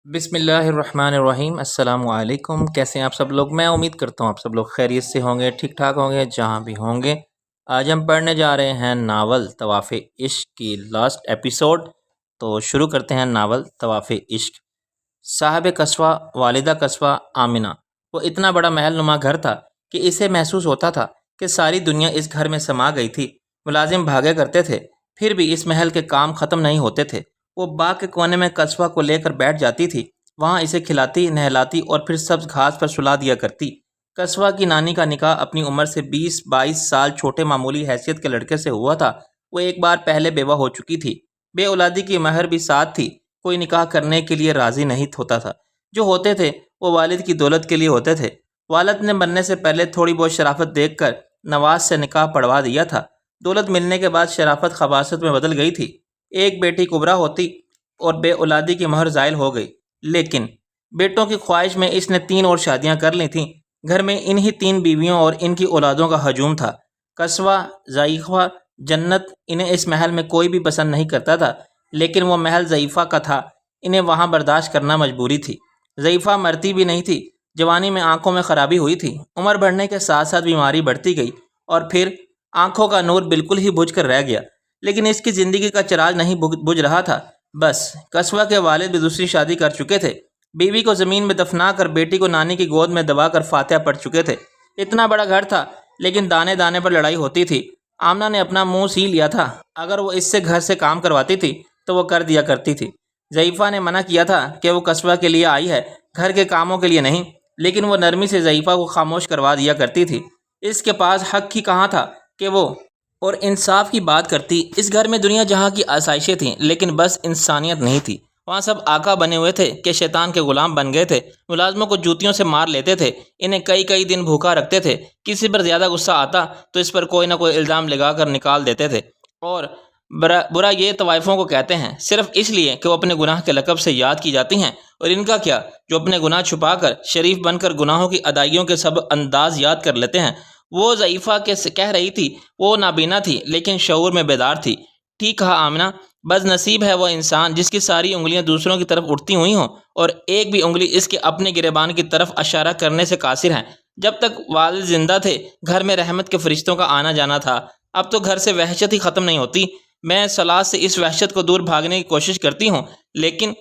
بسم اللہ الرحمن الرحیم۔ السلام علیکم، کیسے ہیں آپ سب لوگ؟ میں امید کرتا ہوں آپ سب لوگ خیریت سے ہوں گے، ٹھیک ٹھاک ہوں گے جہاں بھی ہوں گے۔ آج ہم پڑھنے جا رہے ہیں ناول طواف عشق کی لاسٹ ایپیسوڈ۔ تو شروع کرتے ہیں ناول طواف عشق۔ صاحب قصوہ والدہ قصوہ آمنہ، وہ اتنا بڑا محل نما گھر تھا کہ اسے محسوس ہوتا تھا کہ ساری دنیا اس گھر میں سما گئی تھی۔ ملازم بھاگے کرتے تھے، پھر بھی اس محل کے کام ختم نہیں ہوتے تھے۔ وہ باغ کے کونے میں قصوہ کو لے کر بیٹھ جاتی تھی، وہاں اسے کھلاتی نہلاتی اور پھر سبز گھاس پر سلا دیا کرتی۔ قصوہ کی نانی کا نکاح اپنی عمر سے 20-22 سال چھوٹے معمولی حیثیت کے لڑکے سے ہوا تھا۔ وہ ایک بار پہلے بیوہ ہو چکی تھی، بے اولادی کی مہر بھی ساتھ تھی۔ کوئی نکاح کرنے کے لیے راضی نہیں ہوتا تھا، جو ہوتے تھے وہ والد کی دولت کے لیے ہوتے تھے۔ والد نے مرنے سے پہلے تھوڑی بہت شرافت دیکھ کر نواز سے نکاح پڑھوا دیا تھا۔ دولت ملنے کے بعد شرافت خباثت میں بدل گئی تھی۔ ایک بیٹی کبرا ہوتی اور بے اولادی کی مہر زائل ہو گئی، لیکن بیٹوں کی خواہش میں اس نے 3 اور شادیاں کر لی تھیں۔ گھر میں انہی 3 بیویوں اور ان کی اولادوں کا ہجوم تھا۔ قصوہ، ضعیفہ، جنت، انہیں اس محل میں کوئی بھی پسند نہیں کرتا تھا، لیکن وہ محل ضعیفہ کا تھا، انہیں وہاں برداشت کرنا مجبوری تھی۔ ضعیفہ مرتی بھی نہیں تھی، جوانی میں آنکھوں میں خرابی ہوئی تھی، عمر بڑھنے کے ساتھ ساتھ بیماری بڑھتی گئی اور پھر آنکھوں کا نور بالکل ہی بجھ کر رہ گیا۔ لیکن اس کی زندگی کا چراغ نہیں بجھ رہا تھا۔ بس قصوہ کے والد بھی دوسری شادی کر چکے تھے، بیوی کو زمین میں دفنا کر بیٹی کو نانی کی گود میں دبا کر فاتحہ پڑھ چکے تھے۔ اتنا بڑا گھر تھا، لیکن دانے دانے پر لڑائی ہوتی تھی۔ آمنہ نے اپنا منہ سی لیا تھا، اگر وہ اس سے گھر سے کام کرواتی تھی تو وہ کر دیا کرتی تھی۔ ضعیفہ نے منع کیا تھا کہ وہ قصوہ کے لیے آئی ہے، گھر کے کاموں کے لیے نہیں، لیکن وہ نرمی سے ضعیفہ کو خاموش کروا دیا کرتی تھی۔ اس کے پاس حق ہی کہاں تھا کہ وہ اور انصاف کی بات کرتی۔ اس گھر میں دنیا جہاں کی آسائشیں تھیں، لیکن بس انسانیت نہیں تھی۔ وہاں سب آقا بنے ہوئے تھے کہ شیطان کے غلام بن گئے تھے۔ ملازموں کو جوتیوں سے مار لیتے تھے، انہیں کئی دن بھوکا رکھتے تھے۔ کسی پر زیادہ غصہ آتا تو اس پر کوئی نہ کوئی الزام لگا کر نکال دیتے تھے۔ اور برا یہ طوائفوں کو کہتے ہیں، صرف اس لیے کہ وہ اپنے گناہ کے لقب سے یاد کی جاتی ہیں، اور ان کا کیا جو اپنے گناہ چھپا کر شریف بن کر گناہوں کی ادائیوں کے سب انداز یاد کر لیتے ہیں۔ وہ ضعیفہ کہہ رہی تھی، وہ نابینا تھی لیکن شعور میں بیدار تھی۔ ٹھیک کہا آمنہ، بد نصیب ہے وہ انسان جس کی ساری انگلیاں دوسروں کی طرف اٹھتی ہوئی ہوں اور ایک بھی انگلی اس کے اپنے گریبان کی طرف اشارہ کرنے سے قاصر ہیں۔ جب تک والد زندہ تھے گھر میں رحمت کے فرشتوں کا آنا جانا تھا، اب تو گھر سے وحشت ہی ختم نہیں ہوتی۔ میں صلات سے اس وحشت کو دور بھاگنے کی کوشش کرتی ہوں، لیکن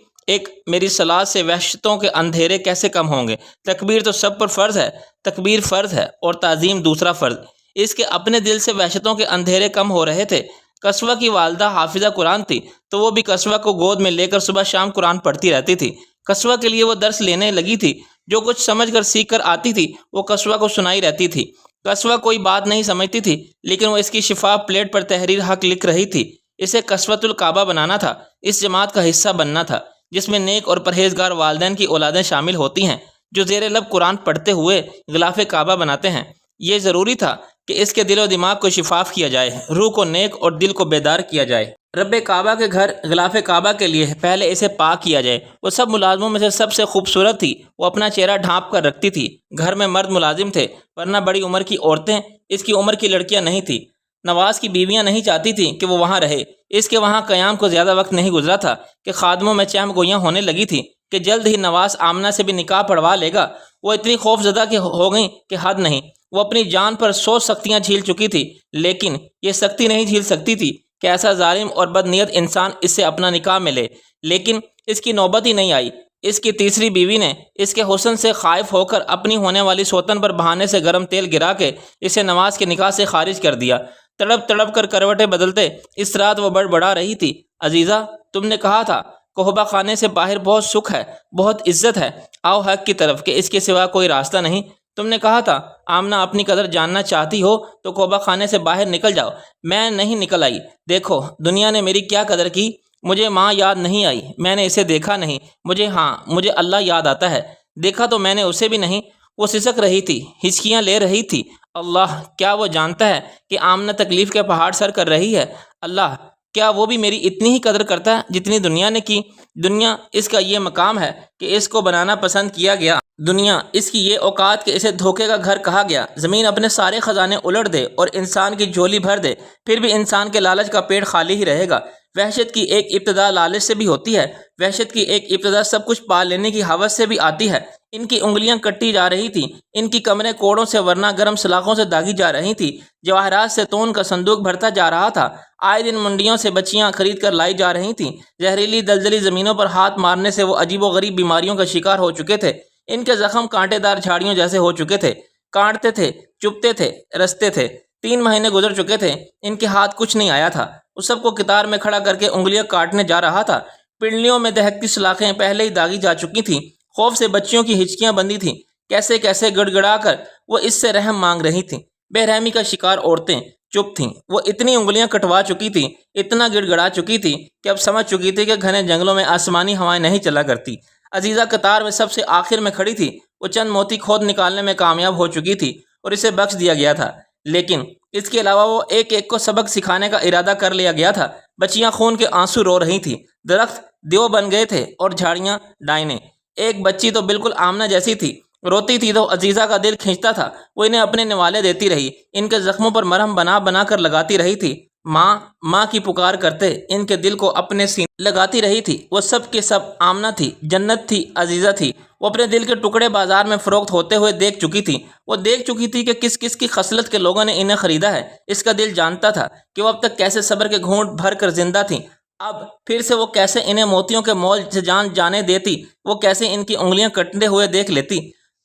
میری صلات سے وحشتوں کے اندھیرے کیسے کم ہوں گے؟ تکبیر تو سب پر فرض ہے، تکبیر فرض ہے اور تعظیم دوسرا فرض۔ اس کے اپنے دل سے وحشتوں کے اندھیرے کم ہو رہے تھے۔ قصوہ کی والدہ حافظہ قرآن تھی، تو وہ بھی قصوہ کو گود میں لے کر صبح شام قرآن پڑھتی رہتی تھی۔ قصوہ کے لیے وہ درس لینے لگی تھی، جو کچھ سمجھ کر سیکھ کر آتی تھی وہ قصوہ کو سنائی رہتی تھی۔ قصوہ کوئی بات نہیں سمجھتی تھی، لیکن وہ اس کی شفاف پلیٹ پر تحریر حق لکھ رہی تھی۔ اسے قصوۃ الکعبہ بنانا تھا، اس جماعت کا حصہ بننا تھا جس میں نیک اور پرہیزگار والدین کی اولادیں شامل ہوتی ہیں، جو زیر لب قرآن پڑھتے ہوئے غلاف کعبہ بناتے ہیں۔ یہ ضروری تھا کہ اس کے دل و دماغ کو شفاف کیا جائے، روح کو نیک اور دل کو بیدار کیا جائے۔ رب کعبہ کے گھر غلاف کعبہ کے لیے پہلے اسے پاک کیا جائے۔ وہ سب ملازموں میں سے سب سے خوبصورت تھی، وہ اپنا چہرہ ڈھانپ کر رکھتی تھی۔ گھر میں مرد ملازم تھے، ورنہ بڑی عمر کی عورتیں اس کی عمر کی لڑکیاں نہیں تھیں۔ نواز کی بیویاں نہیں چاہتی تھیں کہ وہ وہاں رہے، اس کے وہاں قیام کو زیادہ وقت نہیں گزرا تھا کہ خادموں میں چہم گوئیاں ہونے لگی تھیں کہ جلد ہی نواز آمنہ سے بھی نکاح پڑھوا لے گا۔ وہ اتنی خوف زدہ ہو گئیں کہ حد نہیں۔ وہ اپنی جان پر 100 سختیاں جھیل چکی تھی، لیکن یہ سختی نہیں جھیل سکتی تھی کہ ایسا ظالم اور بد نیت انسان اس سے اپنا نکاح میں لے۔ لیکن اس کی نوبت ہی نہیں آئی۔ اس کی تیسری بیوی نے اس کے حسن سے خائف ہو کر اپنی ہونے والی سوتن پر بہانے سے گرم تیل گرا کے اسے نواز کے نکاح سے خارج کر دیا۔ تڑپ تڑپ کر کروٹیں بدلتے اس رات وہ بڑبڑا رہی تھی، عزیزہ تم نے کہا تھا قحبہ خانے سے باہر بہت سکھ ہے، بہت عزت ہے، آؤ حق کی طرف کہ اس کے سوا کوئی راستہ نہیں۔ تم نے کہا تھا آمنہ اپنی قدر جاننا چاہتی ہو تو قحبہ خانے سے باہر نکل جاؤ۔ میں نہیں نکل آئی، دیکھو دنیا نے میری کیا قدر کی۔ مجھے ماں یاد نہیں آئی، میں نے اسے دیکھا نہیں۔ مجھے اللہ یاد آتا ہے، دیکھا تو میں نے اسے بھی نہیں۔ وہ سسک رہی تھی، ہچکیاں لے رہی تھی۔ اللہ کیا وہ جانتا ہے کہ آمنہ تکلیف کے پہاڑ سر کر رہی ہے؟ اللہ کیا وہ بھی میری اتنی ہی قدر کرتا ہے جتنی دنیا نے کی؟ دنیا اس کا یہ مقام ہے کہ اس کو بنانا پسند کیا گیا، دنیا اس کی یہ اوقات کہ اسے دھوکے کا گھر کہا گیا۔ زمین اپنے سارے خزانے الٹ دے اور انسان کی جھولی بھر دے، پھر بھی انسان کے لالچ کا پیٹ خالی ہی رہے گا۔ وحشت کی ایک ابتدا لالچ سے بھی ہوتی ہے، وحشت کی ایک ابتدا سب کچھ پا لینے کی ہوس سے بھی آتی ہے۔ ان کی انگلیاں کٹی جا رہی تھیں، ان کی کمریں کوڑوں سے ورنہ گرم سلاخوں سے داغی جا رہی تھیں، جواہرات سے تون کا صندوق بھرتا جا رہا تھا، آئے دن منڈیوں سے بچیاں خرید کر لائی جا رہی تھیں، زہریلی دلدلی زمینوں پر ہاتھ مارنے سے وہ عجیب و غریب بیماریوں کا شکار ہو چکے تھے، ان کے زخم کانٹے دار جھاڑیوں جیسے ہو چکے تھے، کاٹتے تھے، چبھتے تھے، رستے تھے۔ 3 مہینے گزر چکے تھے، ان کے ہاتھ کچھ نہیں آیا تھا، اس سب کو قطار میں کھڑا کر کے انگلیاں کاٹنے جا رہا تھا۔ پنڈلیوں میں دہکتی سلاخیں پہلے ہی داغی جا چکی تھیں، خوف سے بچیوں کی ہچکیاں بندی تھیں، کیسے کیسے گڑ گڑا کر وہ اس سے رحم مانگ رہی تھیں۔ بے رحمی کا شکار عورتیں چپ تھیں، وہ اتنی انگلیاں کٹوا چکی تھیں، اتنا گڑ گڑا چکی تھی کہ اب سمجھ چکی تھی کہ گھنے جنگلوں میں آسمانی ہوائیں نہیں چلا کرتی۔ عزیزہ قطار میں سب سے آخر میں کھڑی تھی، وہ چند موتی کھود نکالنے میں کامیاب ہو چکی تھی اور اسے بخش دیا گیا تھا، لیکن اس کے علاوہ وہ ایک ایک کو سبق سکھانے کا ارادہ کر لیا گیا تھا۔ بچیاں خون کے آنسو رو رہی تھیں، درخت دیو بن گئے تھے اور جھاڑیاں ڈائنے۔ ایک بچی تو بالکل آمنہ جیسی تھی، روتی تھی تو عزیزہ کا دل کھنچتا تھا، وہ انہیں اپنے نوالے دیتی رہی، ان کے زخموں پر مرہم بنا بنا کر لگاتی رہی تھی، ماں ماں کی پکار کرتے ان کے دل کو اپنے سینے لگاتی رہی تھی۔ وہ سب کے سب آمنہ تھی، جنت تھی، عزیزہ تھی۔ وہ اپنے دل کے ٹکڑے بازار میں فروخت ہوتے ہوئے دیکھ چکی تھی، وہ دیکھ چکی تھی کہ کس کس کی خصلت کے لوگوں نے انہیں خریدا ہے۔ اس کا دل جانتا تھا کہ وہ اب تک کیسے صبر کے گھونٹ بھر کر زندہ تھیں، اب پھر سے وہ کیسے انہیں موتیوں کے مول سے جان جانے دیتی، وہ کیسے ان کی انگلیاں کٹتے ہوئے دیکھ لیتی۔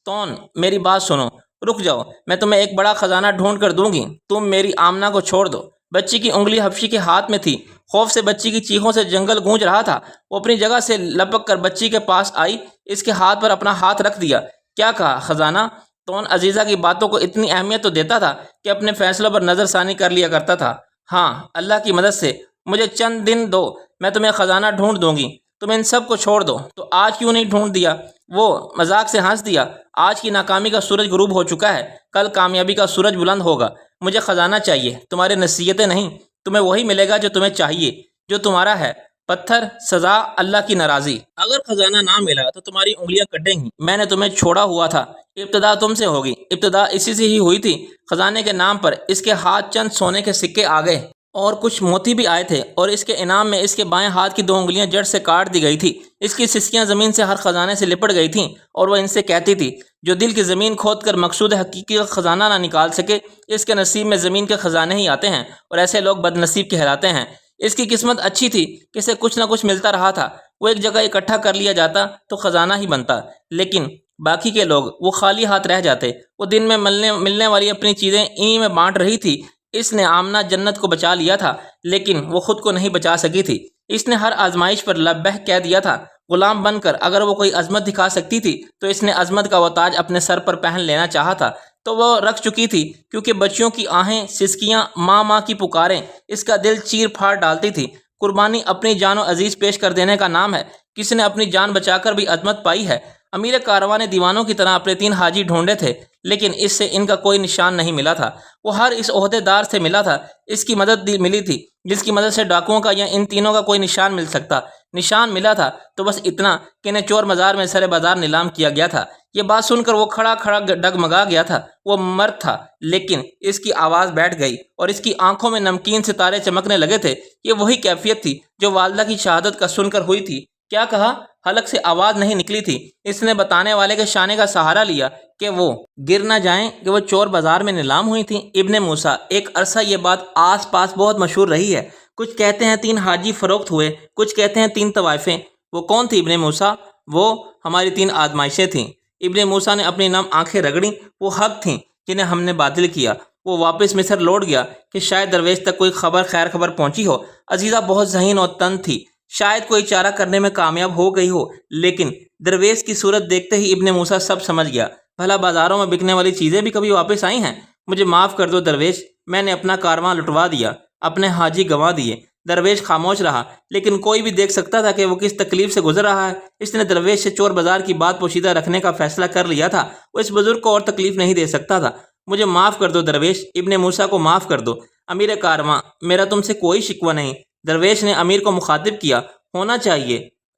تون میری بات سنو، رک جاؤ، میں تمہیں ایک بڑا خزانہ ڈھونڈ کر دوں گی، تم میری آمنہ کو چھوڑ دو۔ بچی کی انگلی حبشی کے ہاتھ میں تھی، خوف سے بچی کی چیخوں سے جنگل گونج رہا تھا۔ وہ اپنی جگہ سے لپک کر بچی کے پاس آئی، اس کے ہاتھ پر اپنا ہاتھ رکھ دیا۔ کیا کہا؟ خزانہ؟ تون عزیزہ کی باتوں کو اتنی اہمیت تو دیتا تھا کہ اپنے فیصلوں پر نظر ثانی کر لیا کرتا تھا۔ ہاں، اللہ کی مدد سے مجھے چند دن دو، میں تمہیں خزانہ ڈھونڈ دوں گی، تم ان سب کو چھوڑ دو۔ تو آج کیوں نہیں ڈھونڈ دیا؟ وہ مذاق سے ہنس دیا۔ آج کی ناکامی کا سورج غروب ہو چکا ہے، کل کامیابی کا سورج بلند ہوگا۔ مجھے خزانہ چاہیے، تمہاری نصیحتیں نہیں، تمہیں وہی ملے گا جو تمہیں چاہیے، جو تمہارا ہے۔ پتھر، سزا، اللہ کی ناراضی۔ اگر خزانہ نہ ملا تو تمہاری انگلیاں کٹیں گی۔ میں نے تمہیں چھوڑا ہوا تھا، ابتدا تم سے ہوگی، ابتدا اسی سے ہی ہوئی تھی۔ خزانے کے نام پر اس کے ہاتھ چند سونے کے سکے آ گئے اور کچھ موتی بھی آئے تھے، اور اس کے انعام میں اس کے بائیں ہاتھ کی 2 انگلیاں جڑ سے کاٹ دی گئی تھی۔ اس کی سسکیاں زمین سے ہر خزانے سے لپٹ گئی تھیں، اور وہ ان سے کہتی تھی، جو دل کی زمین کھود کر مقصود حقیقی کا خزانہ نہ نکال سکے، اس کے نصیب میں زمین کے خزانے ہی آتے ہیں، اور ایسے لوگ بد نصیب کہلاتے ہیں۔ اس کی قسمت اچھی تھی کہ اسے کچھ نہ کچھ ملتا رہا تھا، وہ ایک جگہ اکٹھا کر لیا جاتا تو خزانہ ہی بنتا، لیکن باقی کے لوگ وہ خالی ہاتھ رہ جاتے۔ وہ دن میں ملنے والی اپنی چیزیں انہی میں بانٹ رہی تھی۔ اس نے آمنہ جنت کو بچا لیا تھا، لیکن وہ خود کو نہیں بچا سکی تھی۔ اس نے ہر آزمائش پر لبیک کہہ دیا تھا، غلام بن کر اگر وہ کوئی عظمت دکھا سکتی تھی تو اس نے عظمت کا وہ تاج اپنے سر پر پہن لینا چاہا تھا، تو وہ رکھ چکی تھی، کیونکہ بچیوں کی آہیں، سسکیاں، ماں ماں کی پکاریں اس کا دل چیر پھاڑ ڈالتی تھی۔ قربانی اپنی جان و عزیز پیش کر دینے کا نام ہے، کسی نے اپنی جان بچا کر بھی عظمت پائی ہے۔ امیر کارواں نے دیوانوں کی طرح اپنے 3 حاجی ڈھونڈے تھے، لیکن اس سے ان کا کوئی نشان نہیں ملا تھا۔ وہ ہر اس عہدے دار سے ملا تھا، اس کی مدد ملی تھی، جس کی مدد سے ڈاکوؤں کا یا ان تینوں کا کوئی نشان مل سکتا۔ نشان ملا تھا تو بس اتنا کہ انہیں چور مزار میں سر بازار نیلام کیا گیا تھا۔ یہ بات سن کر وہ کھڑا کھڑا ڈگمگا گیا تھا۔ وہ مرد تھا، لیکن اس کی آواز بیٹھ گئی اور اس کی آنکھوں میں نمکین ستارے چمکنے لگے تھے۔ یہ وہی کیفیت تھی جو والدہ کی شہادت کا سن کر ہوئی تھی۔ کیا کہا؟ حلق سے آواز نہیں نکلی تھی۔ اس نے بتانے والے کے شانے کا سہارا لیا کہ وہ گر نہ جائیں کہ وہ چور بازار میں نیلام ہوئی تھیں۔ ابن موسیٰ، ایک عرصہ یہ بات آس پاس بہت مشہور رہی ہے، کچھ کہتے ہیں 3 حاجی فروخت ہوئے، کچھ کہتے ہیں 3 طوائفیں۔ وہ کون تھی ابن موسیٰ؟ وہ ہماری 3 آزمائشیں تھیں۔ ابن موسیٰ نے اپنی نم آنکھیں رگڑیں، وہ حق تھیں جنہیں ہم نے باطل کیا۔ وہ واپس مصر لوٹ گیا کہ شاید درویش تک کوئی خیر خبر پہنچی ہو۔ عزیزہ بہت ذہین اور تند تھی، شاید کوئی چارہ کرنے میں کامیاب ہو گئی ہو، لیکن درویش کی صورت دیکھتے ہی ابن موسیٰ سب سمجھ گیا۔ بھلا بازاروں میں بکنے والی چیزیں بھی کبھی واپس آئی ہیں؟ مجھے معاف کر دو درویش، میں نے اپنا کارواں لٹوا دیا، اپنے حاجی گنوا دیے۔ درویش خاموش رہا، لیکن کوئی بھی دیکھ سکتا تھا کہ وہ کس تکلیف سے گزر رہا ہے۔ اس نے درویش سے چور بازار کی بات پوشیدہ رکھنے کا فیصلہ کر لیا تھا، وہ اس بزرگ کو اور تکلیف نہیں دے سکتا تھا۔ مجھے معاف کر دو درویش، ابن موسیٰ کو معاف کر دو۔ امیر کارواں، میرا تم سے کوئی شکوہ نہیں۔ درویش نے امیر کو مخاطب کیا، ہونا چاہیے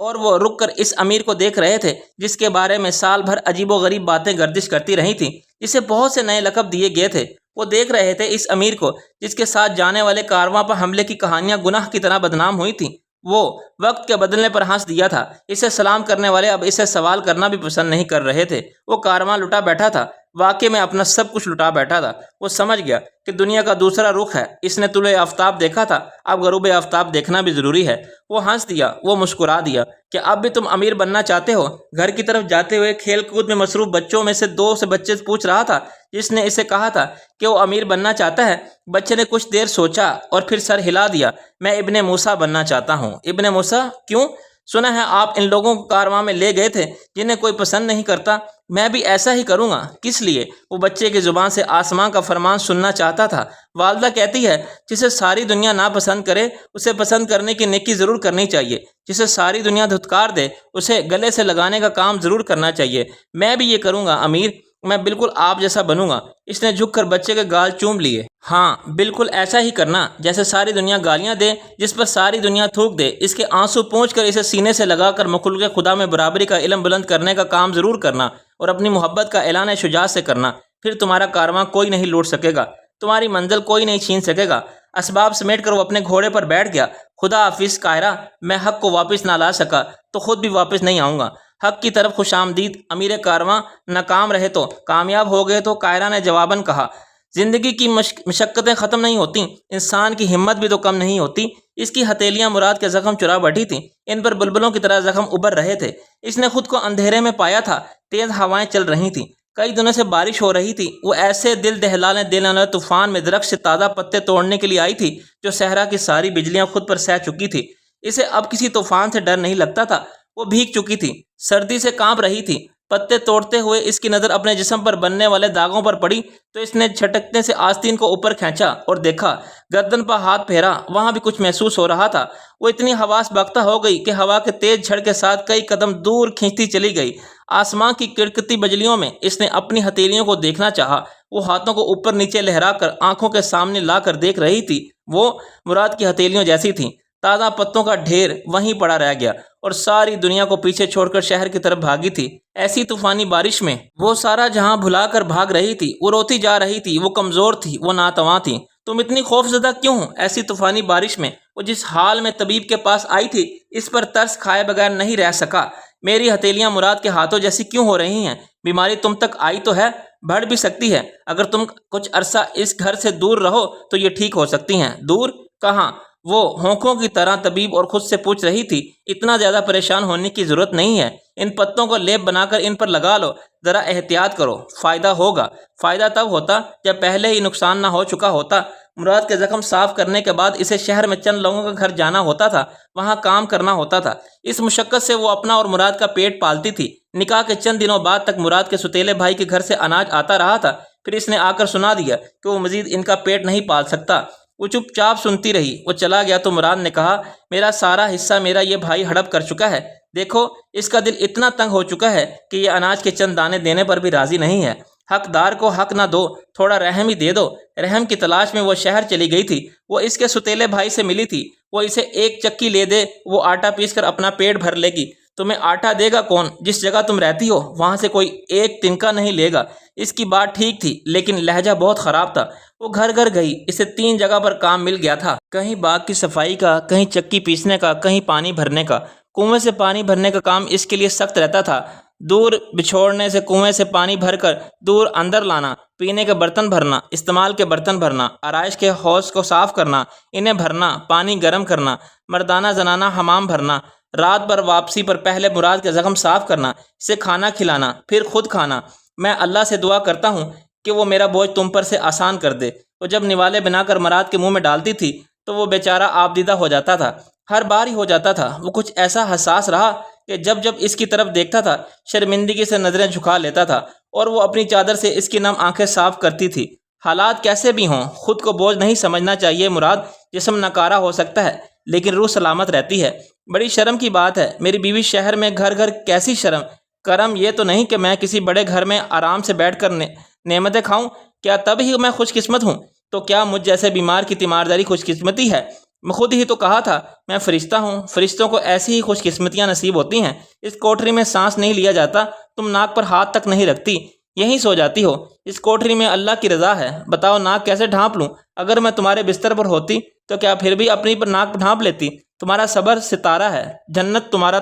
اور وہ رک کر اس امیر کو دیکھ رہے تھے جس کے بارے میں سال بھر عجیب و غریب باتیں گردش کرتی رہی تھیں، جسے بہت سے نئے لقب دیے گئے تھے۔ وہ دیکھ رہے تھے اس امیر کو جس کے ساتھ جانے والے کارواں پر حملے کی کہانیاں گناہ کی طرح بدنام ہوئی تھیں۔ وہ وقت کے بدلنے پر ہنس دیا تھا۔ اسے سلام کرنے والے اب اسے سوال کرنا بھی پسند نہیں کر رہے تھے۔ وہ کارواں لٹا بیٹھا تھا، واقعے میں اپنا سب کچھ لٹا بیٹھا تھا۔ وہ سمجھ گیا کہ دنیا کا دوسرا رخ ہے۔ اس نے طلوع آفتاب دیکھا تھا، اب غروب آفتاب دیکھنا بھی ضروری ہے۔ وہ ہنس دیا، وہ مسکرا دیا کہ اب بھی تم امیر بننا چاہتے ہو؟ گھر کی طرف جاتے ہوئے کھیل کود میں مصروف بچوں میں سے دو سے بچے پوچھ رہا تھا جس نے اسے کہا تھا کہ وہ امیر بننا چاہتا ہے۔ بچے نے کچھ دیر سوچا اور پھر سر ہلا دیا۔ میں ابن موسیٰ بننا چاہتا ہوں۔ ابن موسیٰ؟ کیوں؟ سنا ہے آپ ان لوگوں کو کارواں میں لے گئے تھے جنہیں کوئی پسند نہیں کرتا۔ میں بھی ایسا ہی کروں گا۔ کس لیے؟ وہ بچے کی زبان سے آسماں کا فرمان سننا چاہتا تھا۔ والدہ کہتی ہے جسے ساری دنیا ناپسند کرے اسے پسند کرنے کی نیکی ضرور کرنی چاہیے، جسے ساری دنیا دھتکار دے اسے گلے سے لگانے کا کام ضرور کرنا چاہیے۔ میں بھی یہ کروں گا امیر، میں بالکل آپ جیسا بنوں گا۔ اس نے جھک کر بچے کے گال چوم لیے۔ ہاں بالکل ایسا ہی کرنا جیسے ساری دنیا گالیاں دے، جس پر ساری دنیا تھوک دے۔ اس کے آنسو پونچھ کر اسے سینے سے لگا کر مخلوق خدا میں برابری کا علم بلند کرنے کا کام ضرور کرنا اور اپنی محبت کا اعلان شجاعت سے کرنا۔ پھر تمہارا کارواں کوئی نہیں لوٹ سکے گا، تمہاری منزل کوئی نہیں چھین سکے گا۔ اسباب سمیٹ کر وہ اپنے گھوڑے پر بیٹھ گیا۔ خدا حافظ قاہرہ، میں حق کو واپس نہ لا سکا تو خود بھی واپس نہیں آؤں گا۔ حق کی طرف خوش آمدید امیر کارواں۔ ناکام رہے تو کامیاب ہو گئے تو، قاہرہ نے جواباً کہا۔ زندگی کی مشقتیں ختم نہیں ہوتیں، انسان کی ہمت بھی تو کم نہیں ہوتی۔ اس کی ہتھیلیاں مراد کے زخم چرا بیٹھی تھیں، ان پر بلبلوں کی طرح زخم ابھر رہے تھے۔ اس نے خود کو اندھیرے میں پایا تھا، تیز ہوائیں چل رہی تھیں، کئی دنوں سے بارش ہو رہی تھی۔ وہ ایسے دل دہلانے دینے والے طوفان میں درخت سے تازہ پتے توڑنے کے لیے آئی تھی جو صحرا کی ساری بجلیاں خود پر سہ چکی تھی۔ اسے اب کسی طوفان سے ڈر نہیں لگتا تھا۔ وہ بھیگ چکی تھی، سردی سے کانپ رہی تھی۔ پتے توڑتے ہوئے اس کی نظر اپنے جسم پر بننے والے داغوں پر پڑی تو اس نے جھٹکنے سے آستین کو اوپر کھینچا اور دیکھا، گردن پر ہاتھ پھیرا، وہاں بھی کچھ محسوس ہو رہا تھا۔ وہ اتنی حواس باختہ ہو گئی کہ ہوا کے تیز جھڑ کے ساتھ کئی قدم دور کھینچتی چلی گئی۔ آسمان کی کڑکتی بجلیوں میں اس نے اپنی ہتھیلیوں کو دیکھنا چاہا۔ وہ ہاتھوں کو اوپر نیچے لہرا کر آنکھوں کے سامنے لا کر دیکھ رہی تھی۔ وہ مراد کی ہتھیلیوں جیسی تھیں۔ تازہ پتوں کا ڈھیر وہیں پڑا رہ گیا اور ساری دنیا کو پیچھے چھوڑ کر شہر کی طرف بھاگی تھی۔ ایسی طوفانی بارش میں وہ سارا جہاں بھلا کر بھاگ رہی تھی۔ وہ روتی جا رہی تھی، وہ کمزور تھی، وہ ناتواں تھی۔ تم اتنی خوفزدہ کیوں ہو؟ ایسی طوفانی بارش میں وہ جس حال میں طبیب کے پاس آئی تھی اس پر ترس کھائے بغیر نہیں رہ سکا۔ میری ہتھیلیاں مراد کے ہاتھوں جیسی کیوں ہو رہی ہیں؟ بیماری تم تک آئی تو ہے، بڑھ بھی سکتی ہے۔ اگر تم کچھ عرصہ اس گھر سے دور رہو تو یہ ٹھیک ہو سکتی ہیں۔ دور کہاں؟ وہ ہونکوں کی طرح طبیب اور خود سے پوچھ رہی تھی۔ اتنا زیادہ پریشان ہونے کی ضرورت نہیں ہے، ان پتوں کو لیپ بنا کر ان پر لگا لو، ذرا احتیاط کرو، فائدہ ہوگا۔ فائدہ تب ہوتا جب پہلے ہی نقصان نہ ہو چکا ہوتا۔ مراد کے زخم صاف کرنے کے بعد اسے شہر میں چند لوگوں کے گھر جانا ہوتا تھا، وہاں کام کرنا ہوتا تھا۔ اس مشقت سے وہ اپنا اور مراد کا پیٹ پالتی تھی۔ نکاح کے چند دنوں بعد تک مراد کے ستیلے بھائی کے گھر سے اناج آتا رہا تھا، پھر اس نے آ کر سنا دیا کہ وہ مزید ان کا پیٹ نہیں پال سکتا۔ وہ چپ چاپ سنتی رہی۔ وہ چلا گیا تو مراد نے کہا، میرا سارا حصہ میرا یہ بھائی ہڑپ کر چکا ہے۔ دیکھو اس کا دل اتنا تنگ ہو چکا ہے کہ یہ اناج کے چند دانے دینے پر بھی راضی نہیں ہے۔ حقدار کو حق نہ دو، تھوڑا رحم ہی دے دو۔ رحم کی تلاش میں وہ شہر چلی گئی تھی۔ وہ اس کے ستیلے بھائی سے ملی تھی۔ وہ اسے ایک چکی لے دے، وہ آٹا پیس کر اپنا پیٹ بھر لے گی۔ تمہیں آٹا دے گا کون؟ جس جگہ تم رہتی ہو وہاں سے کوئی ایک تنکا نہیں لے گا۔ اس کی بات ٹھیک تھی لیکن لہجہ بہت خراب تھا۔ وہ گھر گھر گئی، اسے 3 جگہ پر کام مل گیا تھا، کہیں باغ کی صفائی کا، کہیں چکی پیسنے کا، کہیں پانی بھرنے کا۔ کنویں سے پانی بھرنے کا کام اس کے لیے سخت رہتا تھا۔ دور بچھوڑنے سے کنویں سے پانی بھر کر دور اندر لانا، پینے کے برتن بھرنا، استعمال کے برتن بھرنا، آرائش کے حوض کو صاف کرنا، انہیں بھرنا، پانی گرم کرنا، مردانہ زنانہ حمام بھرنا، رات بھر واپسی پر پہلے مراد کے زخم صاف کرنا، اسے کھانا کھلانا، پھر خود کھانا۔ میں اللہ سے دعا کرتا ہوں کہ وہ میرا بوجھ تم پر سے آسان کر دے۔ وہ جب نوالے بنا کر مراد کے منہ میں ڈالتی تھی تو وہ بیچارہ آبدیدہ ہو جاتا تھا، ہر بار ہی ہو جاتا تھا۔ وہ کچھ ایسا حساس رہا کہ جب جب اس کی طرف دیکھتا تھا شرمندگی سے نظریں جھکا لیتا تھا اور وہ اپنی چادر سے اس کی نم آنکھیں صاف کرتی تھی۔ حالات کیسے بھی ہوں خود کو بوجھ نہیں سمجھنا چاہیے مراد۔ جسم ناکارہ ہو سکتا ہے لیکن روح سلامت رہتی ہے۔ بڑی شرم کی بات ہے میری بیوی شہر میں گھر گھر کیسی شرم کرم یہ تو نہیں کہ میں کسی بڑے گھر میں آرام سے بیٹھ کر نعمتیں کھاؤں۔ کیا تب ہی میں خوش قسمت ہوں؟ تو کیا مجھ جیسے بیمار کی تیمارداری خوش قسمتی ہے؟ میں خود ہی تو کہا تھا میں فرشتہ ہوں، فرشتوں کو ایسی ہی خوش قسمتیاں نصیب ہوتی ہیں۔ اس کوٹری میں سانس نہیں لیا جاتا، تم ناک پر ہاتھ تک نہیں رکھتی، یہیں سو جاتی ہو۔ اس کوٹری میں اللہ کی رضا ہے، بتاؤ ناک کیسے ڈھانپ لوں؟ اگر میں تمہارے بستر پر ہوتی تو کیا پھر بھی اپنی پر ناک ڈھانپ لیتی؟ تمہارا صبر ستارہ ہے، جنت تمہارا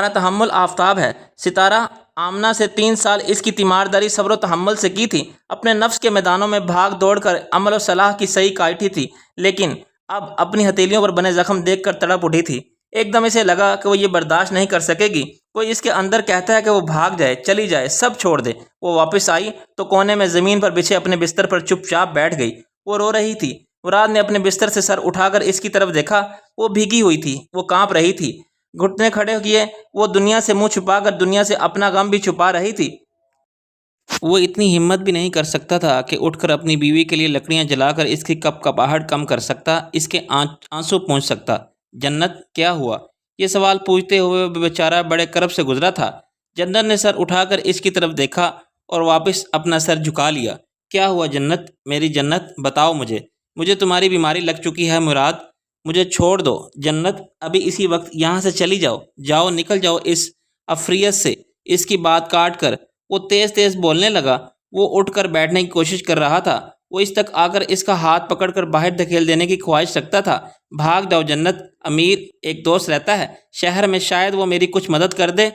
تحمل آفتاب ہے۔ ستارہ آمنہ سے 3 سال اس کی تیمارداری صبر و تحمل سے کی تھی، اپنے نفس کے میدانوں میں بھاگ دوڑ کر عمل و صلاح کی صحیح کاٹی تھی، لیکن اب اپنی ہتھیلیوں پر بنے زخم دیکھ کر تڑپ اٹھی تھی۔ ایک دم اسے لگا کہ وہ یہ برداشت نہیں کر سکے گی، کوئی اس کے اندر کہتا ہے کہ وہ بھاگ جائے، چلی جائے، سب چھوڑ دے۔ وہ واپس آئی تو کونے میں زمین پر بچھے اپنے بستر پر چپ چاپ بیٹھ گئی۔ وہ رو رہی تھی۔ مراد نے اپنے بستر سے سر اٹھا کر اس کی طرف دیکھا، وہ بھیگی ہوئی تھی، وہ کانپ رہی تھی۔ گھٹنے کھڑے کیے وہ دنیا سے منہ چھپا کر دنیا سے اپنا غم بھی چھپا رہی تھی۔ وہ اتنی ہمت بھی نہیں کر سکتا تھا کہ اٹھ کر اپنی بیوی کے لیے لکڑیاں جلا کر اس کی کپ کپاہٹ کم کر سکتا، اس کے آنسو پونچھ سکتا۔ جنت کیا ہوا؟ یہ سوال پوچھتے ہوئے بیچارہ بڑے کرب سے گزرا تھا۔ جنت نے سر اٹھا کر اس کی طرف دیکھا اور واپس اپنا سر جھکا لیا۔ کیا ہوا جنت، میری جنت، بتاؤ مجھے تمہاری بیماری لگ چکی ہے مراد، مجھے چھوڑ دو جنت، ابھی اسی وقت یہاں سے چلی جاؤ، نکل جاؤ اس افریت سے۔ اس کی بات کاٹ کر وہ تیز تیز بولنے لگا۔ وہ اٹھ کر بیٹھنے کی کوشش کر رہا تھا، وہ اس تک آ کر اس کا ہاتھ پکڑ کر باہر دھکیل دینے کی خواہش رکھتا تھا۔ بھاگ جاؤ جنت، امیر ایک دوست رہتا ہے شہر میں، شاید وہ میری کچھ مدد کر دے،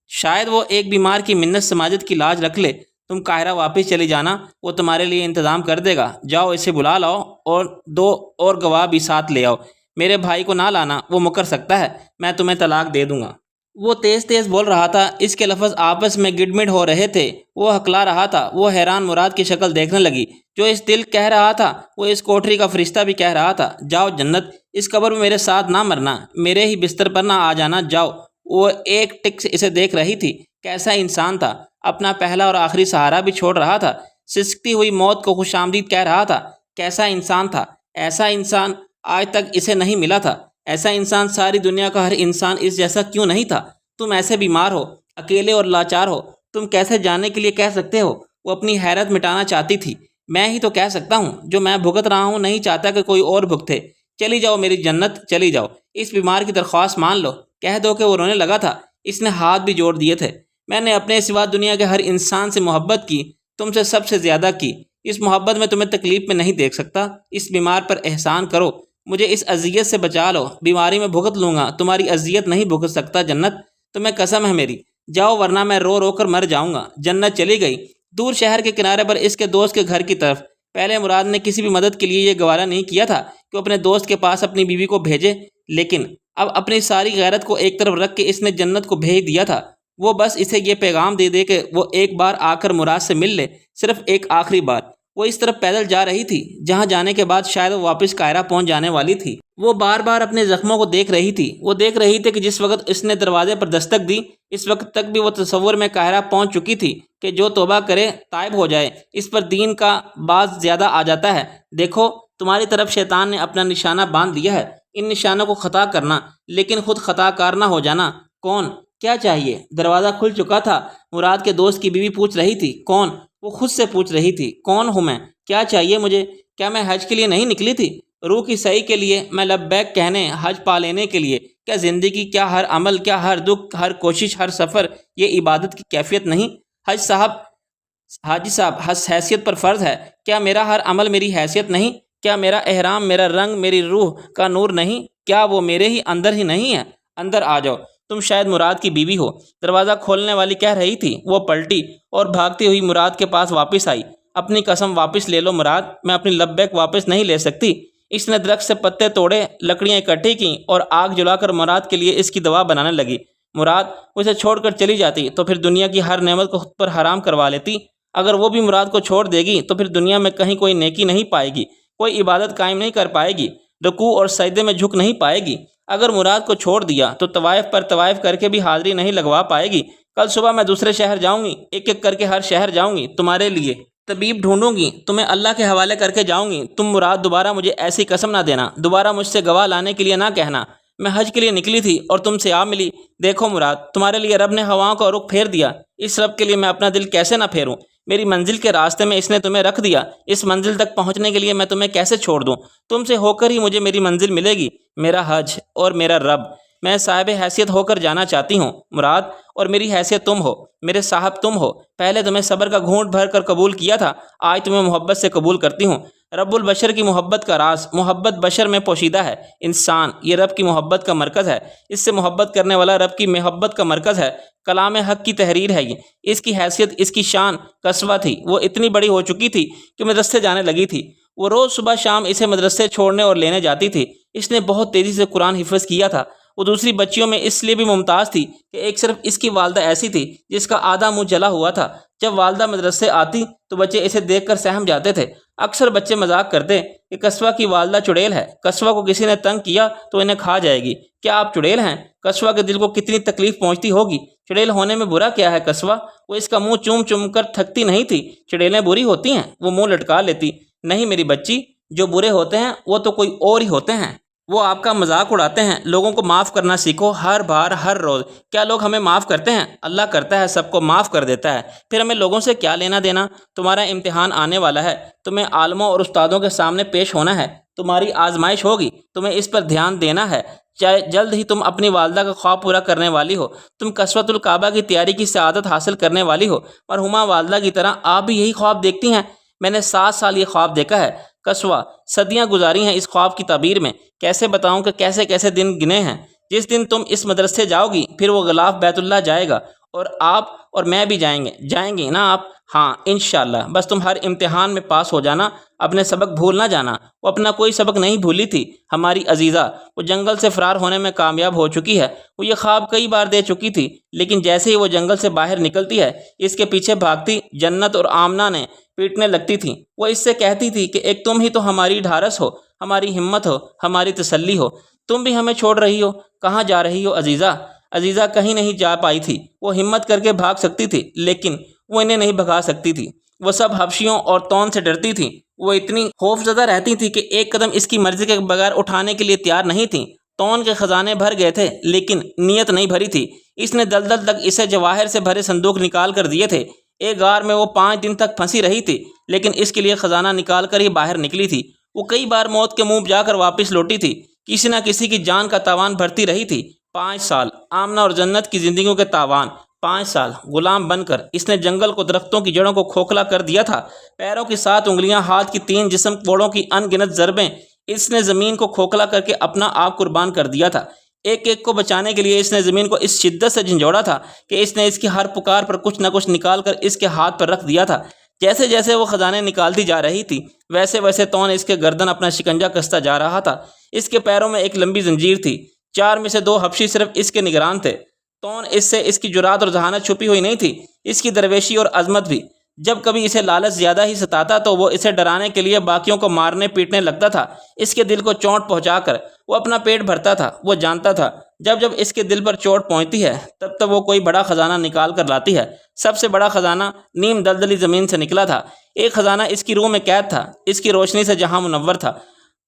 شاید وہ ایک بیمار کی منت سماجت کی لاج رکھ لے۔ تم قاہرہ واپس چلی جانا، وہ تمہارے لیے انتظام کر دے گا۔ جاؤ اسے بلا لاؤ اور 2 اور گواہ بھی ساتھ لے آؤ۔ میرے بھائی کو نہ لانا، وہ مکر سکتا ہے، میں تمہیں طلاق دے دوں گا۔ وہ تیز تیز بول رہا تھا، اس کے لفظ آپس میں گڈمڈ ہو رہے تھے، وہ ہکلا رہا تھا۔ وہ حیران مراد کی شکل دیکھنے لگی۔ جو اس دل کہہ رہا تھا وہ اس کوٹری کا فرشتہ بھی کہہ رہا تھا، جاؤ جنت، اس قبر میں میرے ساتھ نہ مرنا، میرے ہی بستر پر نہ آ جانا، جاؤ۔ وہ ایک ٹک سے اسے دیکھ رہی تھی۔ کیسا انسان تھا، اپنا پہلا اور آخری سہارا بھی چھوڑ رہا تھا، سسکتی ہوئی موت کو خوش آمدید کہہ رہا تھا۔ کیسا انسان تھا، ایسا انسان آج تک اسے نہیں ملا تھا، ایسا انسان ساری دنیا کا ہر انسان اس جیسا کیوں نہیں تھا؟ تم ایسے بیمار ہو، اکیلے اور لاچار ہو، تم کیسے جانے کے لیے کہہ سکتے ہو؟ وہ اپنی حیرت مٹانا چاہتی تھی۔ میں ہی تو کہہ سکتا ہوں، جو میں بھگت رہا ہوں نہیں چاہتا کہ کوئی اور بھگتے۔ چلی جاؤ میری جنت، چلی جاؤ، اس بیمار کی درخواست مان لو، کہہ دو کہ وہ رونے لگا تھا، اس نے ہاتھ بھی جوڑ دیے تھے۔ میں نے اپنے سوا دنیا کے ہر انسان سے محبت کی، تم سے سب سے زیادہ کی۔ اس محبت میں تمہیں تکلیف میں نہیں دیکھ سکتا، اس بیمار پر احسان کرو، مجھے اس اذیت سے بچا لو، بیماری میں بھگت لوں گا، تمہاری اذیت نہیں بھگت سکتا جنت، تمہیں قسم ہے میری، جاؤ ورنہ میں رو رو کر مر جاؤں گا۔ جنت چلی گئی دور شہر کے کنارے پر اس کے دوست کے گھر کی طرف۔ پہلے مراد نے کسی بھی مدد کے لیے یہ گوارا نہیں کیا تھا کہ وہ اپنے دوست کے پاس اپنی بیوی کو بھیجے، لیکن اب اپنی ساری غیرت کو ایک طرف رکھ کے اس نے جنت کو بھیج دیا تھا۔ وہ بس اسے یہ پیغام دے دے کہ وہ ایک بار آ کر مراد سے مل لے، صرف ایک آخری بار۔ وہ اس طرف پیدل جا رہی تھی جہاں جانے کے بعد شاید وہ واپس قاہرہ پہنچ جانے والی تھی۔ وہ بار بار اپنے زخموں کو دیکھ رہی تھی۔ وہ دیکھ رہی تھی کہ جس وقت اس نے دروازے پر دستک دی، اس وقت تک بھی وہ تصور میں قاہرہ پہنچ چکی تھی کہ جو توبہ کرے تائب ہو جائے، اس پر دین کا باز زیادہ آ جاتا ہے۔ دیکھو تمہاری طرف شیطان نے اپنا نشانہ باندھ دیا ہے، ان نشانوں کو خطا کرنا، لیکن خود خطا کار نہ ہو جانا۔ کون؟ کیا چاہیے؟ دروازہ کھل چکا تھا۔ مراد کے دوست کی بیوی پوچھ رہی تھی، کون؟ وہ خود سے پوچھ رہی تھی، کون ہوں میں؟ کیا چاہیے مجھے؟ کیا میں حج کے لیے نہیں نکلی تھی؟ روح کی صحیح کے لیے، میں لبیک کہنے، حج پا لینے کے لیے؟ کیا زندگی، کیا ہر عمل، کیا ہر دکھ، ہر کوشش، ہر سفر یہ عبادت کی کیفیت نہیں؟ حاجی صاحب حج حیثیت پر فرض ہے، کیا میرا ہر عمل میری حیثیت نہیں؟ کیا میرا احرام، میرا رنگ، میری روح کا نور نہیں؟ کیا وہ میرے ہی اندر ہی نہیں ہے؟ اندر آ جاؤ، تم شاید مراد کی بیوی ہو، دروازہ کھولنے والی کہہ رہی تھی۔ وہ پلٹی اور بھاگتی ہوئی مراد کے پاس واپس آئی۔ اپنی قسم واپس لے لو مراد، میں اپنی لبیک واپس نہیں لے سکتی۔ اس نے درخت سے پتے توڑے، لکڑیاں اکٹھی کیں اور آگ جلا کر مراد کے لیے اس کی دوا بنانے لگی۔ مراد اسے چھوڑ کر چلی جاتی تو پھر دنیا کی ہر نعمت کو خود پر حرام کروا لیتی۔ اگر وہ بھی مراد کو چھوڑ دے گی تو پھر دنیا میں کہیں کوئی نیکی نہیں پائے گی، کوئی عبادت قائم نہیں کر پائے گی، رکوع اور سجدے میں جھک نہیں پائے گی۔ اگر مراد کو چھوڑ دیا تو طوائف پر طوائف کر کے بھی حاضری نہیں لگوا پائے گی۔ کل صبح میں دوسرے شہر جاؤں گی، ایک ایک کر کے ہر شہر جاؤں گی، تمہارے لیے طبیب ڈھونڈوں گی، تمہیں اللہ کے حوالے کر کے جاؤں گی۔ تم مراد دوبارہ مجھے ایسی قسم نہ دینا، دوبارہ مجھ سے گواہ لانے کے لیے نہ کہنا میں حج کے لیے نکلی تھی اور تم سے آ ملی۔ دیکھو مراد، تمہارے لیے رب نے ہواؤں کا رخ پھیر دیا، اس رب کے لیے میں اپنا دل کیسے نہ پھیروں؟ میری منزل کے راستے میں اس نے تمہیں رکھ دیا، اس منزل تک پہنچنے کے لیے میں تمہیں کیسے چھوڑ دوں؟ تم سے ہو کر ہی مجھے میری منزل ملے گی، میرا حج اور میرا رب۔ میں صاحب حیثیت ہو کر جانا چاہتی ہوں مراد، اور میری حیثیت تم ہو، میرے صاحب تم ہو۔ پہلے تمہیں صبر کا گھونٹ بھر کر قبول کیا تھا، آج تمہیں محبت سے قبول کرتی ہوں۔ رب البشر کی محبت کا راز محبت بشر میں پوشیدہ ہے۔ انسان یہ رب کی محبت کا مرکز ہے، اس سے محبت کرنے والا رب کی محبت کا مرکز ہے۔ کلام حق کی تحریر ہے یہ۔ اس کی حیثیت، اس کی شان قصوہ تھی، وہ اتنی بڑی ہو چکی تھی کہ مدرسے جانے لگی تھی۔ وہ روز صبح شام اسے مدرسے چھوڑنے اور لینے جاتی تھی۔ اس نے بہت تیزی سے قرآن حفظ کیا تھا۔ وہ دوسری بچیوں میں اس لیے بھی ممتاز تھی کہ ایک صرف اس کی والدہ ایسی تھی جس کا آدھا منہ جلا ہوا تھا۔ جب والدہ مدرسے آتی تو بچے اسے دیکھ کر سہم جاتے تھے۔ اکثر بچے مذاق کرتے کہ قصوہ کی والدہ چڑیل ہے، قصوہ کو کسی نے تنگ کیا تو انہیں کھا جائے گی۔ کیا آپ چڑیل ہیں؟ قصوہ کے دل کو کتنی تکلیف پہنچتی ہوگی۔ چڑیل ہونے میں برا کیا ہے قصوہ؟ وہ اس کا منہ چوم چوم کر تھکتی نہیں تھی۔ چڑیلیں بری ہوتی ہیں؟ وہ منہ لٹکا لیتی۔ نہیں میری بچی، جو برے ہوتے ہیں وہ تو کوئی اور ہی ہوتے ہیں، وہ آپ کا مذاق اڑاتے ہیں۔ لوگوں کو معاف کرنا سیکھو، ہر بار ہر روز۔ کیا لوگ ہمیں معاف کرتے ہیں؟ اللہ کرتا ہے، سب کو معاف کر دیتا ہے، پھر ہمیں لوگوں سے کیا لینا دینا؟ تمہارا امتحان آنے والا ہے، تمہیں عالموں اور استادوں کے سامنے پیش ہونا ہے، تمہاری آزمائش ہوگی، تمہیں اس پر دھیان دینا ہے۔ چاہے جلد ہی تم اپنی والدہ کا خواب پورا کرنے والی ہو، تم کسوۃ الکعبہ کی تیاری کی سعادت حاصل کرنے والی ہو، مرحومہ والدہ کی طرح آپ بھی یہی خواب دیکھتی ہیں۔ میں نے 7 سال یہ خواب دیکھا ہے قصوہ، صدیاں گزاری ہیں اس خواب کی تعبیر میں۔ کیسے بتاؤں کہ کیسے کیسے دن گنے ہیں۔ جس دن تم اس مدرسے جاؤ گی پھر وہ غلاف بیت اللہ جائے گا، اور آپ اور میں بھی جائیں گے نا آپ؟ ہاں انشاءاللہ، بس تم ہر امتحان میں پاس ہو جانا، اپنے سبق بھول نہ جانا۔ وہ اپنا کوئی سبق نہیں بھولی تھی ہماری عزیزہ، وہ جنگل سے فرار ہونے میں کامیاب ہو چکی ہے۔ وہ یہ خواب کئی بار دے چکی تھی، لیکن جیسے ہی وہ جنگل سے باہر نکلتی ہے اس کے پیچھے بھاگتی جنت اور آمنہ نے پیٹنے لگتی تھیں۔ وہ اس سے کہتی تھی کہ ایک تم ہی تو ہماری ڈھارس ہو، ہماری ہمت ہو، ہماری تسلی ہو، تم بھی ہمیں چھوڑ رہی ہو، کہاں جا رہی ہو عزیزہ؟ عزیزہ کہیں نہیں جا پائی تھی، وہ ہمت کر کے بھاگ سکتی تھی لیکن وہ انہیں نہیں بھگا سکتی تھی۔ وہ سب حبشیوں اور طون سے ڈرتی تھیں، وہ اتنی خوف زدہ رہتی تھی کہ ایک قدم اس کی مرضی کے بغیر اٹھانے کے لیے تیار نہیں تھیں۔ طون کے خزانے بھر گئے تھے لیکن نیت نہیں بھری تھی۔ اس نے دلدل تک اسے جواہر سے بھرے صندوق نکال کر دیے تھے۔ ایک غار میں وہ 5 دن تک پھنسی رہی تھی لیکن اس کے لیے خزانہ نکال کر ہی باہر نکلی تھی۔ وہ کئی بار موت کے منہ جا کر واپس لوٹی تھی، کسی نہ کسی کی جان کا تاوان بھرتی رہی تھی۔ 5 سال آمنہ اور جنت کی زندگیوں کے تاوان، 5 سال غلام بن کر اس نے جنگل کو، درختوں کی جڑوں کو کھوکھلا کر دیا تھا۔ پیروں کی 7 انگلیاں، ہاتھ کی 3 جسم کوڑوں کی ان گنت ضربیں، اس نے زمین کو کھوکھلا کر کے اپنا آپ قربان کر دیا تھا۔ ایک ایک کو بچانے کے لیے اس نے زمین کو اس شدت سے جھنجھوڑا تھا کہ اس نے اس کی ہر پکار پر کچھ نہ کچھ نکال کر اس کے ہاتھ پر رکھ دیا تھا۔ جیسے جیسے وہ خزانے نکالتی جا رہی تھی ویسے ویسے طون اس کے گردن اپنا شکنجہ کستا جا رہا تھا۔ اس کے پیروں میں ایک لمبی زنجیر تھی، 4 میں سے 2 حبشی صرف اس کے نگران تھے۔ طون اس سے اس کی جرات اور ذہانت چھپی ہوئی نہیں تھی، اس کی درویشی اور عظمت بھی۔ جب کبھی اسے لالچ زیادہ ہی ستاتا تو وہ اسے ڈرانے کے لیے باقیوں کو مارنے پیٹنے لگتا تھا۔ اس کے دل کو چوٹ پہنچا کر وہ اپنا پیٹ بھرتا تھا۔ وہ جانتا تھا جب جب اس کے دل پر چوٹ پہنچتی ہے تب تب وہ کوئی بڑا خزانہ نکال کر لاتی ہے۔ سب سے بڑا خزانہ نیم دلدلی زمین سے نکلا تھا۔ ایک خزانہ اس کی روح میں قید تھا، اس کی روشنی سے جہاں منور تھا۔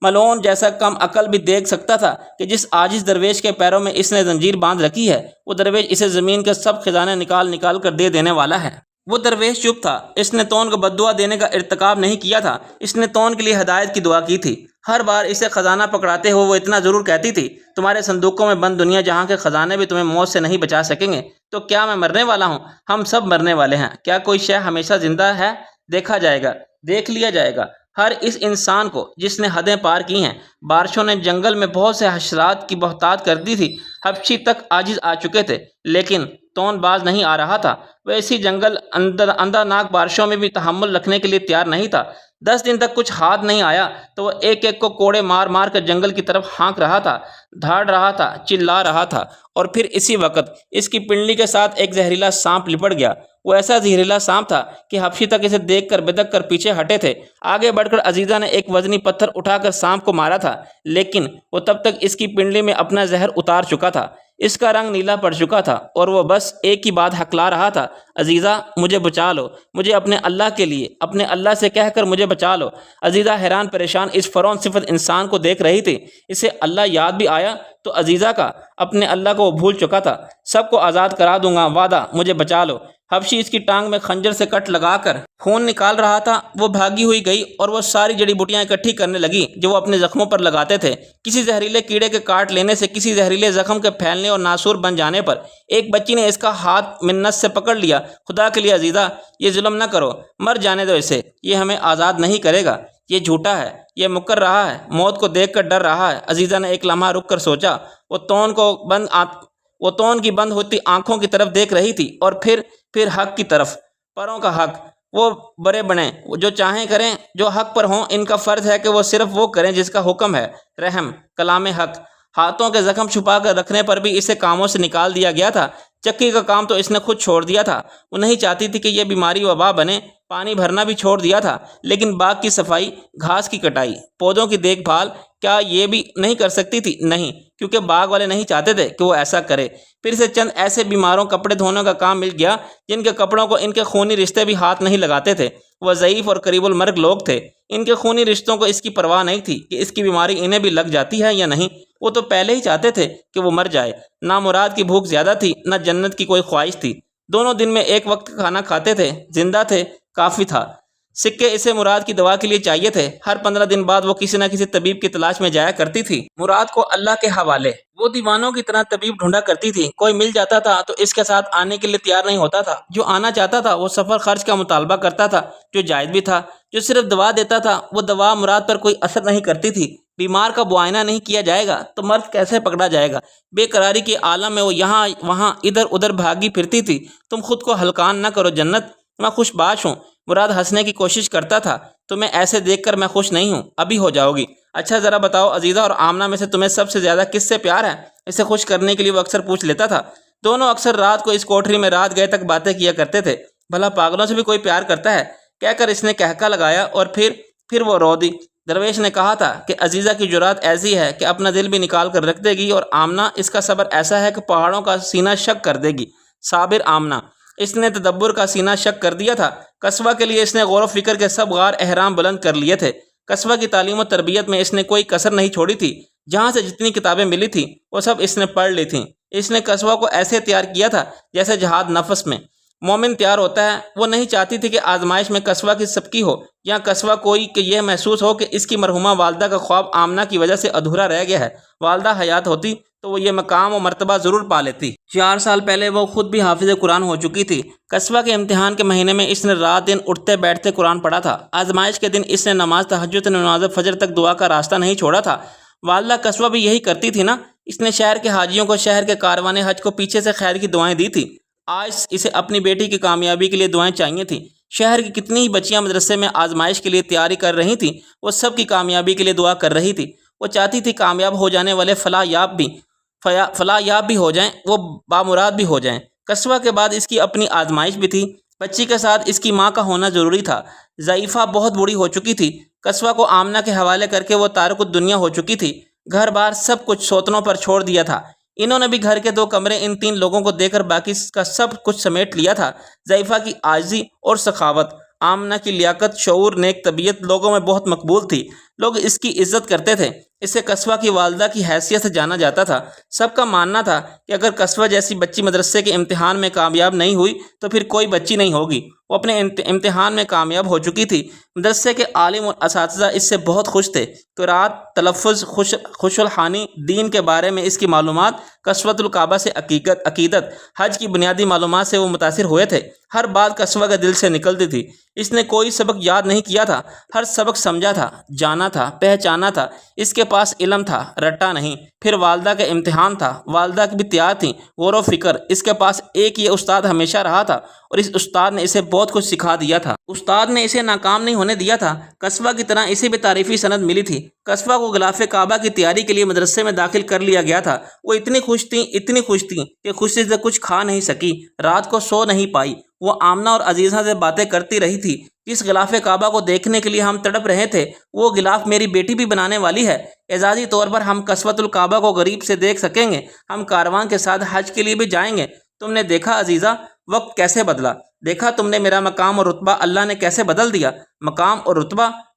ملعون جیسا کم عقل بھی دیکھ سکتا تھا کہ جس عاجز درویش کے پیروں میں اس نے زنجیر باندھ رکھی ہے وہ درویش اسے زمین کے سب خزانے نکال نکال کر دے دینے والا ہے۔ وہ درویش چپ تھا، اس نے طون کو بد دعا دینے کا ارتکاب نہیں کیا تھا، اس نے طون کے لیے ہدایت کی دعا کی تھی۔ ہر بار اسے خزانہ پکڑاتے ہوئے وہ اتنا ضرور کہتی تھی، تمہارے صندوقوں میں بند دنیا جہاں کے خزانے بھی تمہیں موت سے نہیں بچا سکیں گے۔ تو کیا میں مرنے والا ہوں؟ ہم سب مرنے والے ہیں۔ کیا کوئی شے ہمیشہ زندہ ہے؟ دیکھا جائے گا، دیکھ لیا جائے گا۔ ہر اس انسان کو جس نے حدیں پار کی ہیں۔ بارشوں نے جنگل میں بہت سے حشرات کی بہتات کر دی تھی، حبشی تک عاجز آ چکے تھے لیکن طون باز نہیں آ رہا تھا۔ ویسی جنگل اندھاناک بارشوں میں بھی تحمل رکھنے کے لیے تیار نہیں تھا۔ 10 دن تک کچھ ہاتھ نہیں آیا تو وہ ایک ایک کو کوڑے مار مار کر جنگل کی طرف ہانک رہا تھا، دھاڑ رہا تھا، چلا رہا تھا، اور پھر اسی وقت اس کی پنڈلی کے ساتھ ایک زہریلا سانپ لپٹ گیا۔ وہ ایسا زہریلا سانپ تھا کہ حبشی تک اسے دیکھ کر بدک کر پیچھے ہٹے تھے۔ آگے بڑھ کر عزیزہ نے ایک وزنی پتھر اٹھا کر سانپ کو مارا تھا لیکن وہ تب تک اس کی پنڈلی میں اپنا زہر اتار چکا تھا، اس کا رنگ نیلا پڑ چکا تھا اور وہ بس ایک ہی بات ہکلا رہا تھا، عزیزہ مجھے بچا لو، مجھے اپنے اللہ کے لیے، اپنے اللہ سے کہہ کر مجھے بچا لو۔ عزیزہ حیران پریشان اس فرعون صفت انسان کو دیکھ رہی تھی۔ اسے اللہ یاد بھی آیا تو عزیزہ کا اپنے اللہ کو وہ بھول چکا تھا۔ سب کو آزاد کرا دوں گا، وعدہ، مجھے بچا لو۔ حبشی اس کی ٹانگ میں خنجر سے کٹ لگا کر خون نکال رہا تھا۔ وہ بھاگی ہوئی گئی اور وہ ساری جڑی بوٹیاں اکٹھی کرنے لگی جو وہ اپنے زخموں پر لگاتے تھے۔ کسی زہریلے کیڑے کے کاٹ لینے سے، کسی زہریلے زخم کے پھیلنے اور ناسور بن جانے پر ایک بچی نے اس کا ہاتھ منت سے پکڑ لیا۔ خدا کے لیے عزیزہ، یہ ظلم نہ کرو، مر جانے دو اسے، یہ ہمیں آزاد نہیں کرے گا، یہ جھوٹا ہے، یہ مکر رہا ہے، موت کو دیکھ کر ڈر رہا ہے۔ عزیزہ نے ایک لمحہ رک کر سوچا۔ وہ تون کی بند ہوتی آنکھوں کی طرف دیکھ رہی تھی اور پھر حق کی طرف۔ پروں کا حق، وہ بڑے بنیں، جو چاہیں کریں، جو حق پر ہوں، ان کا فرض ہے کہ وہ صرف وہ کریں جس کا حکم ہے۔ رحم، کلام حق۔ ہاتھوں کے زخم چھپا کر رکھنے پر بھی اسے کاموں سے نکال دیا گیا تھا۔ چکی کا کام تو اس نے خود چھوڑ دیا تھا۔ وہ نہیں چاہتی تھی کہ یہ بیماری وبا بنے۔ پانی بھرنا بھی چھوڑ دیا تھا، لیکن باغ کی صفائی، گھاس کی کٹائی، پودوں کی دیکھ بھال، کیا یہ بھی نہیں کر سکتی تھی؟ نہیں، کیونکہ باغ والے نہیں چاہتے تھے کہ وہ ایسا کرے۔ پھر سے چند ایسے بیماروں کپڑے دھونے کا کام مل گیا جن کے کپڑوں کو ان کے خونی رشتے بھی ہاتھ نہیں لگاتے تھے۔ وہ ضعیف اور قریب المرگ لوگ تھے۔ ان کے خونی رشتوں کو اس کی پرواہ نہیں تھی کہ اس کی بیماری انہیں بھی لگ جاتی ہے یا نہیں۔ وہ تو پہلے ہی چاہتے تھے کہ وہ مر جائے۔ نہ مراد کی بھوک زیادہ تھی، نہ جنت کی کوئی خواہش تھی۔ دونوں دن میں ایک وقت کا کھانا کھاتے تھے، زندہ تھے، کافی تھا۔ سکے اسے مراد کی دوا کے لیے چاہیے تھے۔ ہر 15 دن بعد وہ کسی نہ کسی طبیب کی تلاش میں جایا کرتی تھی۔ مراد کو اللہ کے حوالے۔ وہ دیوانوں کی طرح طبیب ڈھونڈا کرتی تھی۔ کوئی مل جاتا تھا تو اس کے ساتھ آنے کے لیے تیار نہیں ہوتا تھا۔ جو آنا چاہتا تھا وہ سفر خرچ کا مطالبہ کرتا تھا، جو جائز بھی تھا۔ جو صرف دوا دیتا تھا، وہ دوا مراد پر کوئی اثر نہیں کرتی تھی۔ بیمار کا معائنہ نہیں کیا جائے گا تو مرض کیسے پکڑا جائے گا؟ بے قراری کے عالم میں وہ یہاں وہاں ادھر ادھر بھاگی پھرتی تھی۔ تم خود کو ہلکان نہ کرو جنت، میں خوش باش ہوں۔ مراد ہنسنے کی کوشش کرتا تھا۔ تمہیں ایسے دیکھ کر میں خوش نہیں ہوں، ابھی ہو جاؤ گی۔ اچھا ذرا بتاؤ عزیزہ اور آمنہ میں سے تمہیں سب سے زیادہ کس سے پیار ہے؟ اسے خوش کرنے کے لیے وہ اکثر پوچھ لیتا تھا۔ دونوں اکثر رات کو اس کوٹری میں رات گئے تک باتیں کیا کرتے تھے۔ بھلا پاگلوں سے بھی کوئی پیار کرتا ہے؟ کہہ کر اس نے کہکا لگایا اور پھر وہ رو دی۔ درویش نے کہا تھا کہ عزیزہ کی جرات ایسی ہے کہ اپنا دل بھی نکال کر رکھ دے گی، اور آمنہ اس کا صبر ایسا ہے کہ پہاڑوں کا سینہ شک کر دے گی۔ صابر آمنہ۔ اس نے تدبر کا سینہ شک کر دیا تھا۔ قصوہ کے لیے اس نے غور و فکر کے سب غار احرام بلند کر لیے تھے۔ قصوہ کی تعلیم و تربیت میں اس نے کوئی کسر نہیں چھوڑی تھی۔ جہاں سے جتنی کتابیں ملی تھیں وہ سب اس نے پڑھ لی تھیں۔ اس نے قصوہ کو ایسے تیار کیا تھا جیسے جہاد نفس میں مومن تیار ہوتا ہے۔ وہ نہیں چاہتی تھی کہ آزمائش میں قصوہ کی سبکی ہو، یا قصوہ کوئی کہ یہ محسوس ہو کہ اس کی مرحومہ والدہ کا خواب آمنہ کی وجہ سے ادھورا رہ گیا ہے۔ والدہ حیات ہوتی تو وہ یہ مقام و مرتبہ ضرور پا لیتی۔ 4 سال پہلے وہ خود بھی حافظ قرآن ہو چکی تھی۔ قصوہ کے امتحان کے مہینے میں اس نے رات دن اٹھتے بیٹھتے قرآن پڑھا تھا۔ آزمائش کے دن اس نے نماز تہجد، نماز فجر تک دعا کا راستہ نہیں چھوڑا تھا۔ والدہ قصوہ بھی یہی کرتی تھی نا۔ اس نے شہر کے حاجیوں کو، شہر کے کاروان حج کو پیچھے سے خیر کی دعائیں دی تھی۔ آج اسے اپنی بیٹی کی کامیابی کے لیے دعائیں چاہیے تھیں۔ شہر کی کتنی ہی بچیاں مدرسے میں آزمائش کے لیے تیاری کر رہی تھیں، وہ سب کی کامیابی کے لیے دعا کر رہی تھی۔ وہ چاہتی تھی کامیاب ہو جانے والے فلاح یاب بھی ہو جائیں، وہ بامراد بھی ہو جائیں۔ قصوہ کے بعد اس کی اپنی آزمائش بھی تھی۔ بچی کے ساتھ اس کی ماں کا ہونا ضروری تھا۔ ضعیفہ بہت بوڑھی ہو چکی تھی۔ قصوہ کو آمنہ کے حوالے کر کے وہ تارک الدنیا ہو چکی تھی۔ گھر بار سب کچھ سوتنوں پر چھوڑ دیا تھا۔ انہوں نے بھی گھر کے 2 کمرے ان 3 لوگوں کو دے کر باقی کا سب کچھ سمیٹ لیا تھا۔ ضعیفہ کی عاجزی اور سخاوت، آمنہ کی لیاقت، شعور، نیک طبیعت لوگوں میں بہت مقبول تھی۔ لوگ اس کی عزت کرتے تھے۔ اسے قصوہ کی والدہ کی حیثیت سے جانا جاتا تھا۔ سب کا ماننا تھا کہ اگر قصوہ جیسی بچی مدرسے کے امتحان میں کامیاب نہیں ہوئی تو پھر کوئی بچی نہیں ہوگی۔ وہ اپنے امتحان میں کامیاب ہو چکی تھی۔ مدرسے کے عالم اور اساتذہ اس سے بہت خوش تھے۔ قرات، تلفظ، خوش الحانی، دین کے بارے میں اس کی معلومات، قصوۃ الکعبہ سے عقیدت، حج کی بنیادی معلومات سے وہ متاثر ہوئے تھے۔ ہر بات قصوہ کے دل سے نکلتی تھی۔ اس نے کوئی سبق یاد نہیں کیا تھا، ہر سبق سمجھا تھا، جانا تھا، پہچانا تھا۔ اس کے پاس علم تھا، رٹا نہیں۔ پھر والدہ کا امتحان تھا، والدہ کی بھی تیار تھیں، غور و فکر۔ اس کے پاس ایک یہ استاد ہمیشہ رہا تھا، اور اس استاد نے اسے بہت کچھ سکھا دیا تھا۔ استاد نے اسے ناکام نہیں ہونے دیا تھا۔ قصوہ کی طرح اسے بھی تعریفی سند ملی تھی۔ قصوہ کو غلاف کعبہ کی تیاری کے لیے مدرسے میں داخل کر لیا گیا تھا۔ وہ اتنی خوش تھیں کہ خوشی سے کچھ کھا نہیں سکی، رات کو سو نہیں پائی۔ وہ آمنہ اور عزیزہ سے باتیں کرتی رہی تھی۔ جس غلاف کعبہ کو دیکھنے کے لیے ہم تڑپ رہے تھے، وہ غلاف میری بیٹی بھی بنانے والی ہے۔ اعزازی طور پر ہم قصوۃ الکعبہ کو غریب سے دیکھ سکیں گے۔ ہم کاروان کے ساتھ حج کے لیے بھی جائیں گے۔ تم نے دیکھا عزیزہ، وقت کیسے بدلا؟ دیکھا تم نے میرا مقام اور رتبہ اللہ نے کیسے بدل دیا؟ مقام اور رتبہ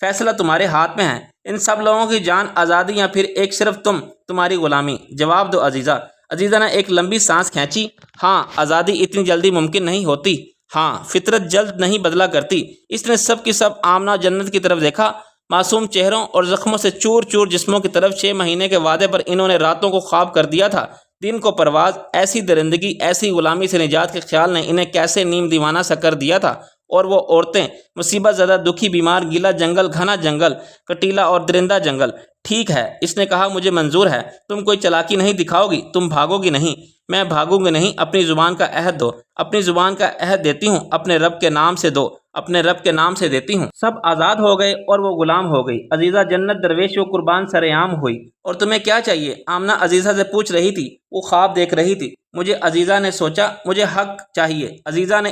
فیصلہ تمہارے ہاتھ میں ہے، ان سب لوگوں کی جان آزادی یا پھر ایک صرف تمہاری غلامی؟ جواب دو عزیزہ۔ عزیزہ نے ایک لمبی سانس کھینچی۔ ہاں، آزادی اتنی جلدی ممکن نہیں ہوتی، ہاں فطرت جلد نہیں بدلا کرتی۔ اس نے سب کی سب آمنہ جنت کی طرف دیکھا، معصوم چہروں اور زخموں سے چور چور جسموں کی طرف۔ 6 مہینے کے وعدے پر انہوں نے راتوں کو خواب کر دیا تھا، دن کو پرواز۔ ایسی درندگی، ایسی غلامی سے نجات کے خیال نے انہیں کیسے نیم دیوانہ سا کر دیا تھا۔ اور وہ عورتیں، مصیبت زدہ، دکھی، بیمار، گیلا جنگل، گھنا جنگل، کٹیلا اور درندہ جنگل۔ ٹھیک ہے، اس نے کہا، مجھے منظور ہے، تم کوئی چالاکی نہیں دکھاؤ گی، تم بھاگو گی نہیں۔ میں بھاگوں گی نہیں، اپنی زبان کا عہد دو۔ اپنی زبان کا عہد دیتی ہوں، اپنے رب کے نام سے دو، اپنے رب کے نام سے دیتی ہوں۔ سب آزاد ہو گئے اور وہ غلام ہو گئی۔ عزیزہ جنت درویش و قربان سرعام ہوئی۔ اور تمہیں کیا چاہیے؟ آمنہ عزیزہ سے پوچھ رہی تھی، وہ خواب دیکھ رہی تھی۔ مجھے، عزیزہ نے سوچا، مجھے حق چاہیے۔ عزیزہ نے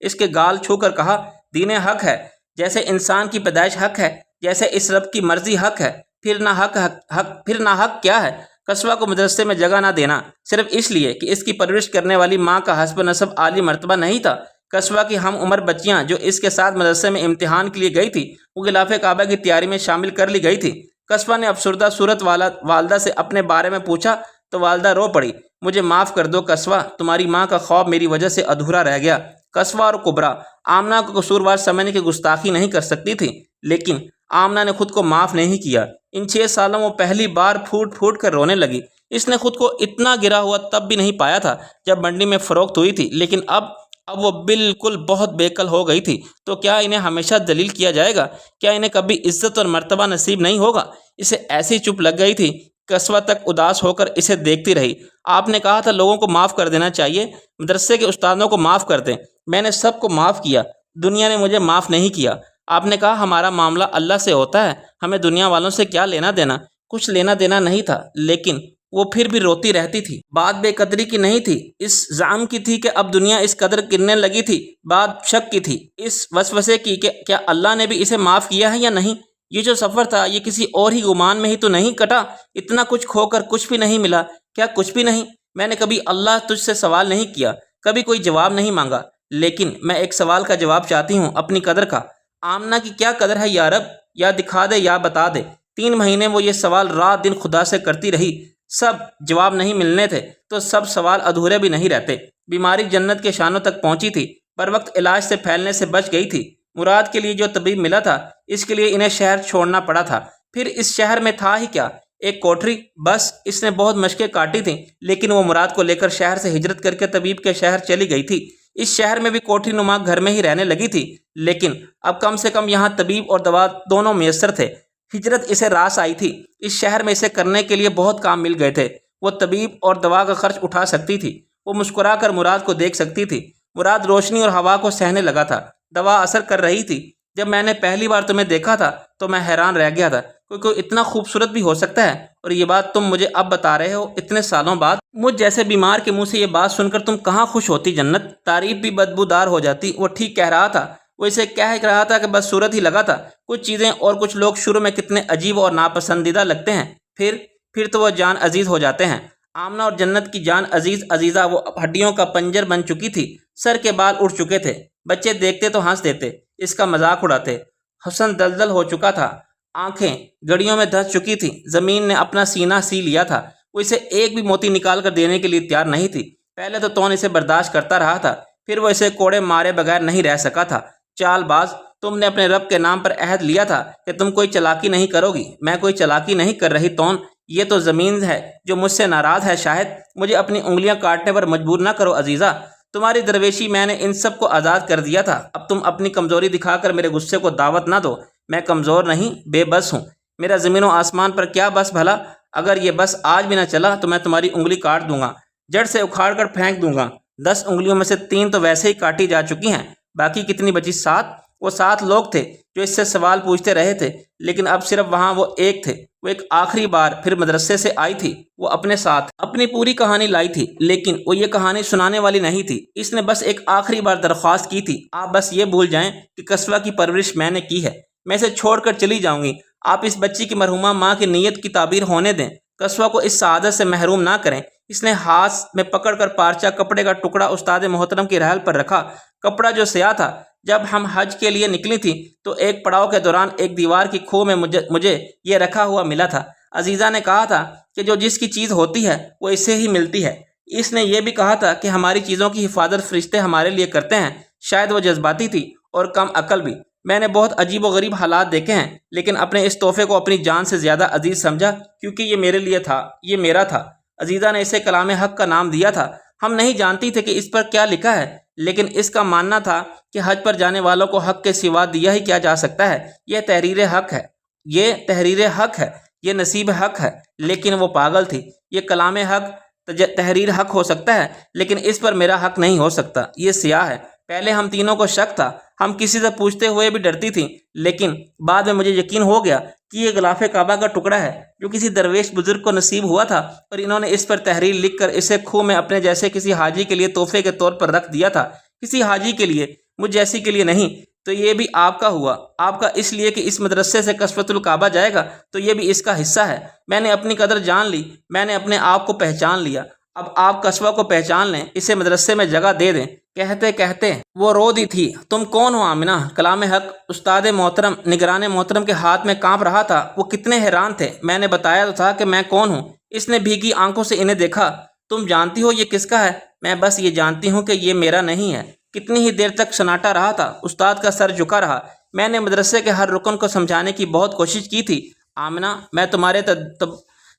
اس کے گال چھو کر کہا، دین حق ہے، جیسے انسان کی پیدائش حق ہے، جیسے اس رب کی مرضی حق ہے، پھر نہ حق کیا ہے؟ قصوہ کو مدرسے میں جگہ نہ دینا، صرف اس لیے کہ اس کی پرورش کرنے والی ماں کا حسب نسب عالی مرتبہ نہیں تھا۔ قصوہ کی ہم عمر بچیاں جو اس کے ساتھ مدرسے میں امتحان کے لیے گئی تھی، وہ غلاف کعبہ کی تیاری میں شامل کر لی گئی تھی۔ قصوہ نے افسردہ صورت والدہ سے اپنے بارے میں پوچھا تو والدہ رو پڑی۔ مجھے معاف کر دو قصوہ، تمہاری ماں کا خواب میری وجہ سے ادھورا رہ گیا۔ قصوہ اور کبریٰ آمنہ کو قصوروار سمجھنے کی گستاخی نہیں کر سکتی تھی، لیکن آمنہ نے خود کو معاف نہیں کیا۔ ان 6 سالوں وہ پہلی بار پھوٹ پھوٹ کر رونے لگی۔ اس نے خود کو اتنا گرا ہوا تب بھی نہیں پایا تھا جب منڈی میں فروخت ہوئی تھی، لیکن اب وہ بالکل بہت بےقل ہو گئی تھی۔ تو کیا انہیں ہمیشہ ذلیل کیا جائے گا؟ کیا انہیں کبھی عزت اور مرتبہ نصیب نہیں ہوگا؟ اسے ایسی چپ لگ گئی تھی، قصوہ تک اداس ہو کر اسے دیکھتی رہی۔ آپ نے کہا تھا لوگوں کو معاف کر دینا چاہیے، مدرسے کے استادوں کو معاف کر دیں۔ میں نے سب کو معاف کیا، دنیا نے مجھے معاف نہیں کیا۔ آپ نے کہا ہمارا معاملہ اللہ سے ہوتا ہے، ہمیں دنیا والوں سے کیا لینا دینا؟ کچھ لینا دینا نہیں تھا، لیکن وہ پھر بھی روتی رہتی تھی۔ بات بے قدری کی نہیں تھی، اس زعم کی تھی کہ اب دنیا اس قدر گرنے لگی تھی۔ بات شک کی تھی، اس وسوسے کی کہ کیا اللہ نے بھی اسے معاف کیا ہے یا نہیں۔ یہ جو سفر تھا، یہ کسی اور ہی گمان میں ہی تو نہیں کٹا؟ اتنا کچھ کھو کر کچھ بھی نہیں ملا، کیا کچھ بھی نہیں؟ میں نے کبھی اللہ تجھ سے سوال نہیں کیا، کبھی کوئی جواب نہیں مانگا، لیکن میں ایک سوال کا جواب چاہتی ہوں، اپنی قدر کا۔ آمنہ کی کیا قدر ہے یا رب؟ یا دکھا دے یا بتا دے۔ 3 مہینے وہ یہ سوال رات دن خدا سے کرتی رہی۔ سب جواب نہیں ملنے تھے تو سب سوال ادھورے بھی نہیں رہتے۔ بیماری جنت کے شانوں تک پہنچی تھی، پر وقت علاج سے پھیلنے سے بچ گئی تھی۔ مراد کے لیے جو طبیب ملا تھا، اس کے لیے انہیں شہر چھوڑنا پڑا تھا۔ پھر اس شہر میں تھا ہی کیا؟ ایک کوٹری، بس۔ اس نے بہت مشقیں کاٹی تھیں، لیکن وہ مراد کو لے کر شہر سے ہجرت کر کے طبیب کے شہر چلی گئی تھی۔ اس شہر میں بھی کوٹری نما گھر میں ہی رہنے لگی تھی، لیکن اب کم سے کم یہاں طبیب اور دوا دونوں میسر تھے۔ ہجرت اسے راس آئی تھی، اس شہر میں اسے کرنے کے لیے بہت کام مل گئے تھے۔ وہ طبیب اور دوا کا خرچ اٹھا سکتی تھی، وہ مسکرا کر مراد کو دیکھ سکتی تھی۔ مراد روشنی اور ہوا کو سہنے لگا تھا، دوا اثر کر رہی تھی۔ جب میں نے پہلی بار تمہیں دیکھا تھا تو میں حیران رہ گیا تھا کہ کوئی اتنا خوبصورت بھی ہو سکتا ہے، اور یہ بات تم مجھے اب بتا رہے ہو اتنے سالوں بعد۔ مجھ جیسے بیمار کے منہ سے یہ بات سن کر تم کہاں خوش ہوتی جنت؟ تعریف بھی بدبودار ہو جاتی۔ وہ ٹھیک کہہ رہا تھا، وہ اسے کہہ رہا تھا کہ بس صورت ہی لگا تھا۔ کچھ چیزیں اور کچھ لوگ شروع میں کتنے عجیب اور ناپسندیدہ لگتے ہیں، پھر تو وہ جان عزیز ہو جاتے ہیں۔ آمنہ اور جنت کی جان عزیزہ وہ ہڈیوں کا پنجر بن چکی تھی، سر کے بال اڑ چکے تھے۔ بچے دیکھتے تو ہنس دیتے، اس کا مذاق اڑاتے۔ حسن دلدل ہو چکا تھا، آنکھیں گڑیوں میں دھس چکی تھی۔ زمین نے اپنا سینہ سی لیا تھا، وہ اسے ایک بھی موتی نکال کر دینے کے لیے تیار نہیں تھی۔ پہلے تو تون اسے برداشت کرتا رہا تھا، پھر وہ اسے کوڑے مارے بغیر نہیں رہ سکا تھا۔ چال باز، تم نے اپنے رب کے نام پر عہد لیا تھا کہ تم کوئی چالاکی نہیں کرو گی۔ میں کوئی چالاکی نہیں کر رہی تون، یہ تو زمین ہے جو مجھ سے ناراض ہے۔ شاید مجھے اپنی انگلیاں کاٹنے پر مجبور نہ کرو عزیزہ، تمہاری درویشی میں نے ان سب کو آزاد کر دیا تھا۔ اب تم اپنی کمزوری دکھا کر میرے غصے کو دعوت نہ دو۔ میں کمزور نہیں، بے بس ہوں۔ میرا زمین و آسمان پر کیا بس بھلا؟ اگر یہ بس آج بھی نہ چلا تو میں تمہاری انگلی کاٹ دوں گا، جڑ سے اکھاڑ کر پھینک دوں گا۔ 10 انگلیوں میں سے 3 تو ویسے ہی کاٹی جا چکی ہیں، باقی کتنی بچی؟ 7۔ وہ 7 لوگ تھے جو اس سے سوال پوچھتے رہے تھے، لیکن اب صرف وہاں وہ ایک تھے۔ وہ ایک آخری بار پھر مدرسے سے آئی تھی، وہ اپنے ساتھ اپنی پوری کہانی لائی تھی، لیکن وہ یہ کہانی سنانے والی نہیں تھی۔ اس نے بس ایک آخری بار درخواست کی تھی، آپ بس یہ بھول جائیں کہ قصوہ کی پرورش میں نے کی ہے، میں اسے چھوڑ کر چلی جاؤں گی۔ آپ اس بچی کی مرحومہ ماں کی نیت کی تعبیر ہونے دیں، قصوہ کو اس سعادت سے محروم نہ کریں۔ اس نے ہاتھ میں پکڑ کر پارچہ کپڑے کا ٹکڑا استاد محترم کی رحل پر رکھا۔ کپڑا جو سیاہ تھا، جب ہم حج کے لیے نکلی تھی تو ایک پڑاؤ کے دوران ایک دیوار کی کھو میں مجھے یہ رکھا ہوا ملا تھا۔ عزیزہ نے کہا تھا کہ جو جس کی چیز ہوتی ہے وہ اس سے ہی ملتی ہے۔ اس نے یہ بھی کہا تھا کہ ہماری چیزوں کی حفاظت فرشتے ہمارے لیے کرتے ہیں۔ شاید وہ جذباتی تھی اور کم عقل بھی۔ میں نے بہت عجیب و غریب حالات دیکھے ہیں، لیکن اپنے اس تحفے کو اپنی جان سے زیادہ عزیز سمجھا کیونکہ یہ میرے لیے تھا، یہ میرا تھا۔ عزیزہ نے اسے کلام حق کا نام دیا تھا۔ ہم نہیں جانتی تھے کہ اس پر کیا لکھا ہے، لیکن اس کا ماننا تھا کہ حج پر جانے والوں کو حق کے سوا دیا ہی کیا جا سکتا ہے۔ یہ تحریر حق ہے، یہ تحریر حق ہے، یہ نصیب حق ہے، لیکن وہ پاگل تھی۔ یہ کلام حق تحریر حق ہو سکتا ہے، لیکن اس پر میرا حق نہیں ہو سکتا۔ یہ سیاہ ہے۔ پہلے ہم تینوں کو شک تھا، ہم کسی سے پوچھتے ہوئے بھی ڈرتی تھیں، لیکن بعد میں مجھے یقین ہو گیا کہ یہ غلاف کعبہ کا ٹکڑا ہے جو کسی درویش بزرگ کو نصیب ہوا تھا، اور انہوں نے اس پر تحریر لکھ کر اسے کھو میں اپنے جیسے کسی حاجی کے لیے تحفے کے طور پر رکھ دیا تھا۔ کسی حاجی کے لیے، مجھ جیسی کے لیے نہیں۔ تو یہ بھی آپ کا ہوا، آپ کا اس لیے کہ اس مدرسے سے کسوۃ الکعبہ جائے گا، تو یہ بھی اس کا حصہ ہے۔ میں نے اپنی قدر جان لی، میں نے اپنے آپ کو پہچان لیا۔ اب آپ قصبہ کو پہچان لیں، اسے مدرسے میں جگہ دے دیں۔ کہتے کہتے وہ رو دی تھی۔ تم کون ہو آمنہ؟ کلام حق استاد محترم، نگران محترم کے ہاتھ میں کانپ رہا تھا۔ وہ کتنے حیران تھے۔ میں نے بتایا تو تھا کہ میں کون ہوں۔ اس نے بھیگی آنکھوں سے انہیں دیکھا۔ تم جانتی ہو یہ کس کا ہے؟ میں بس یہ جانتی ہوں کہ یہ میرا نہیں ہے۔ کتنی ہی دیر تک سناٹا رہا تھا۔ استاد کا سر جھکا رہا۔ میں نے مدرسے کے ہر رکن کو سمجھانے کی بہت کوشش کی تھی۔ آمنہ، میں تمہارے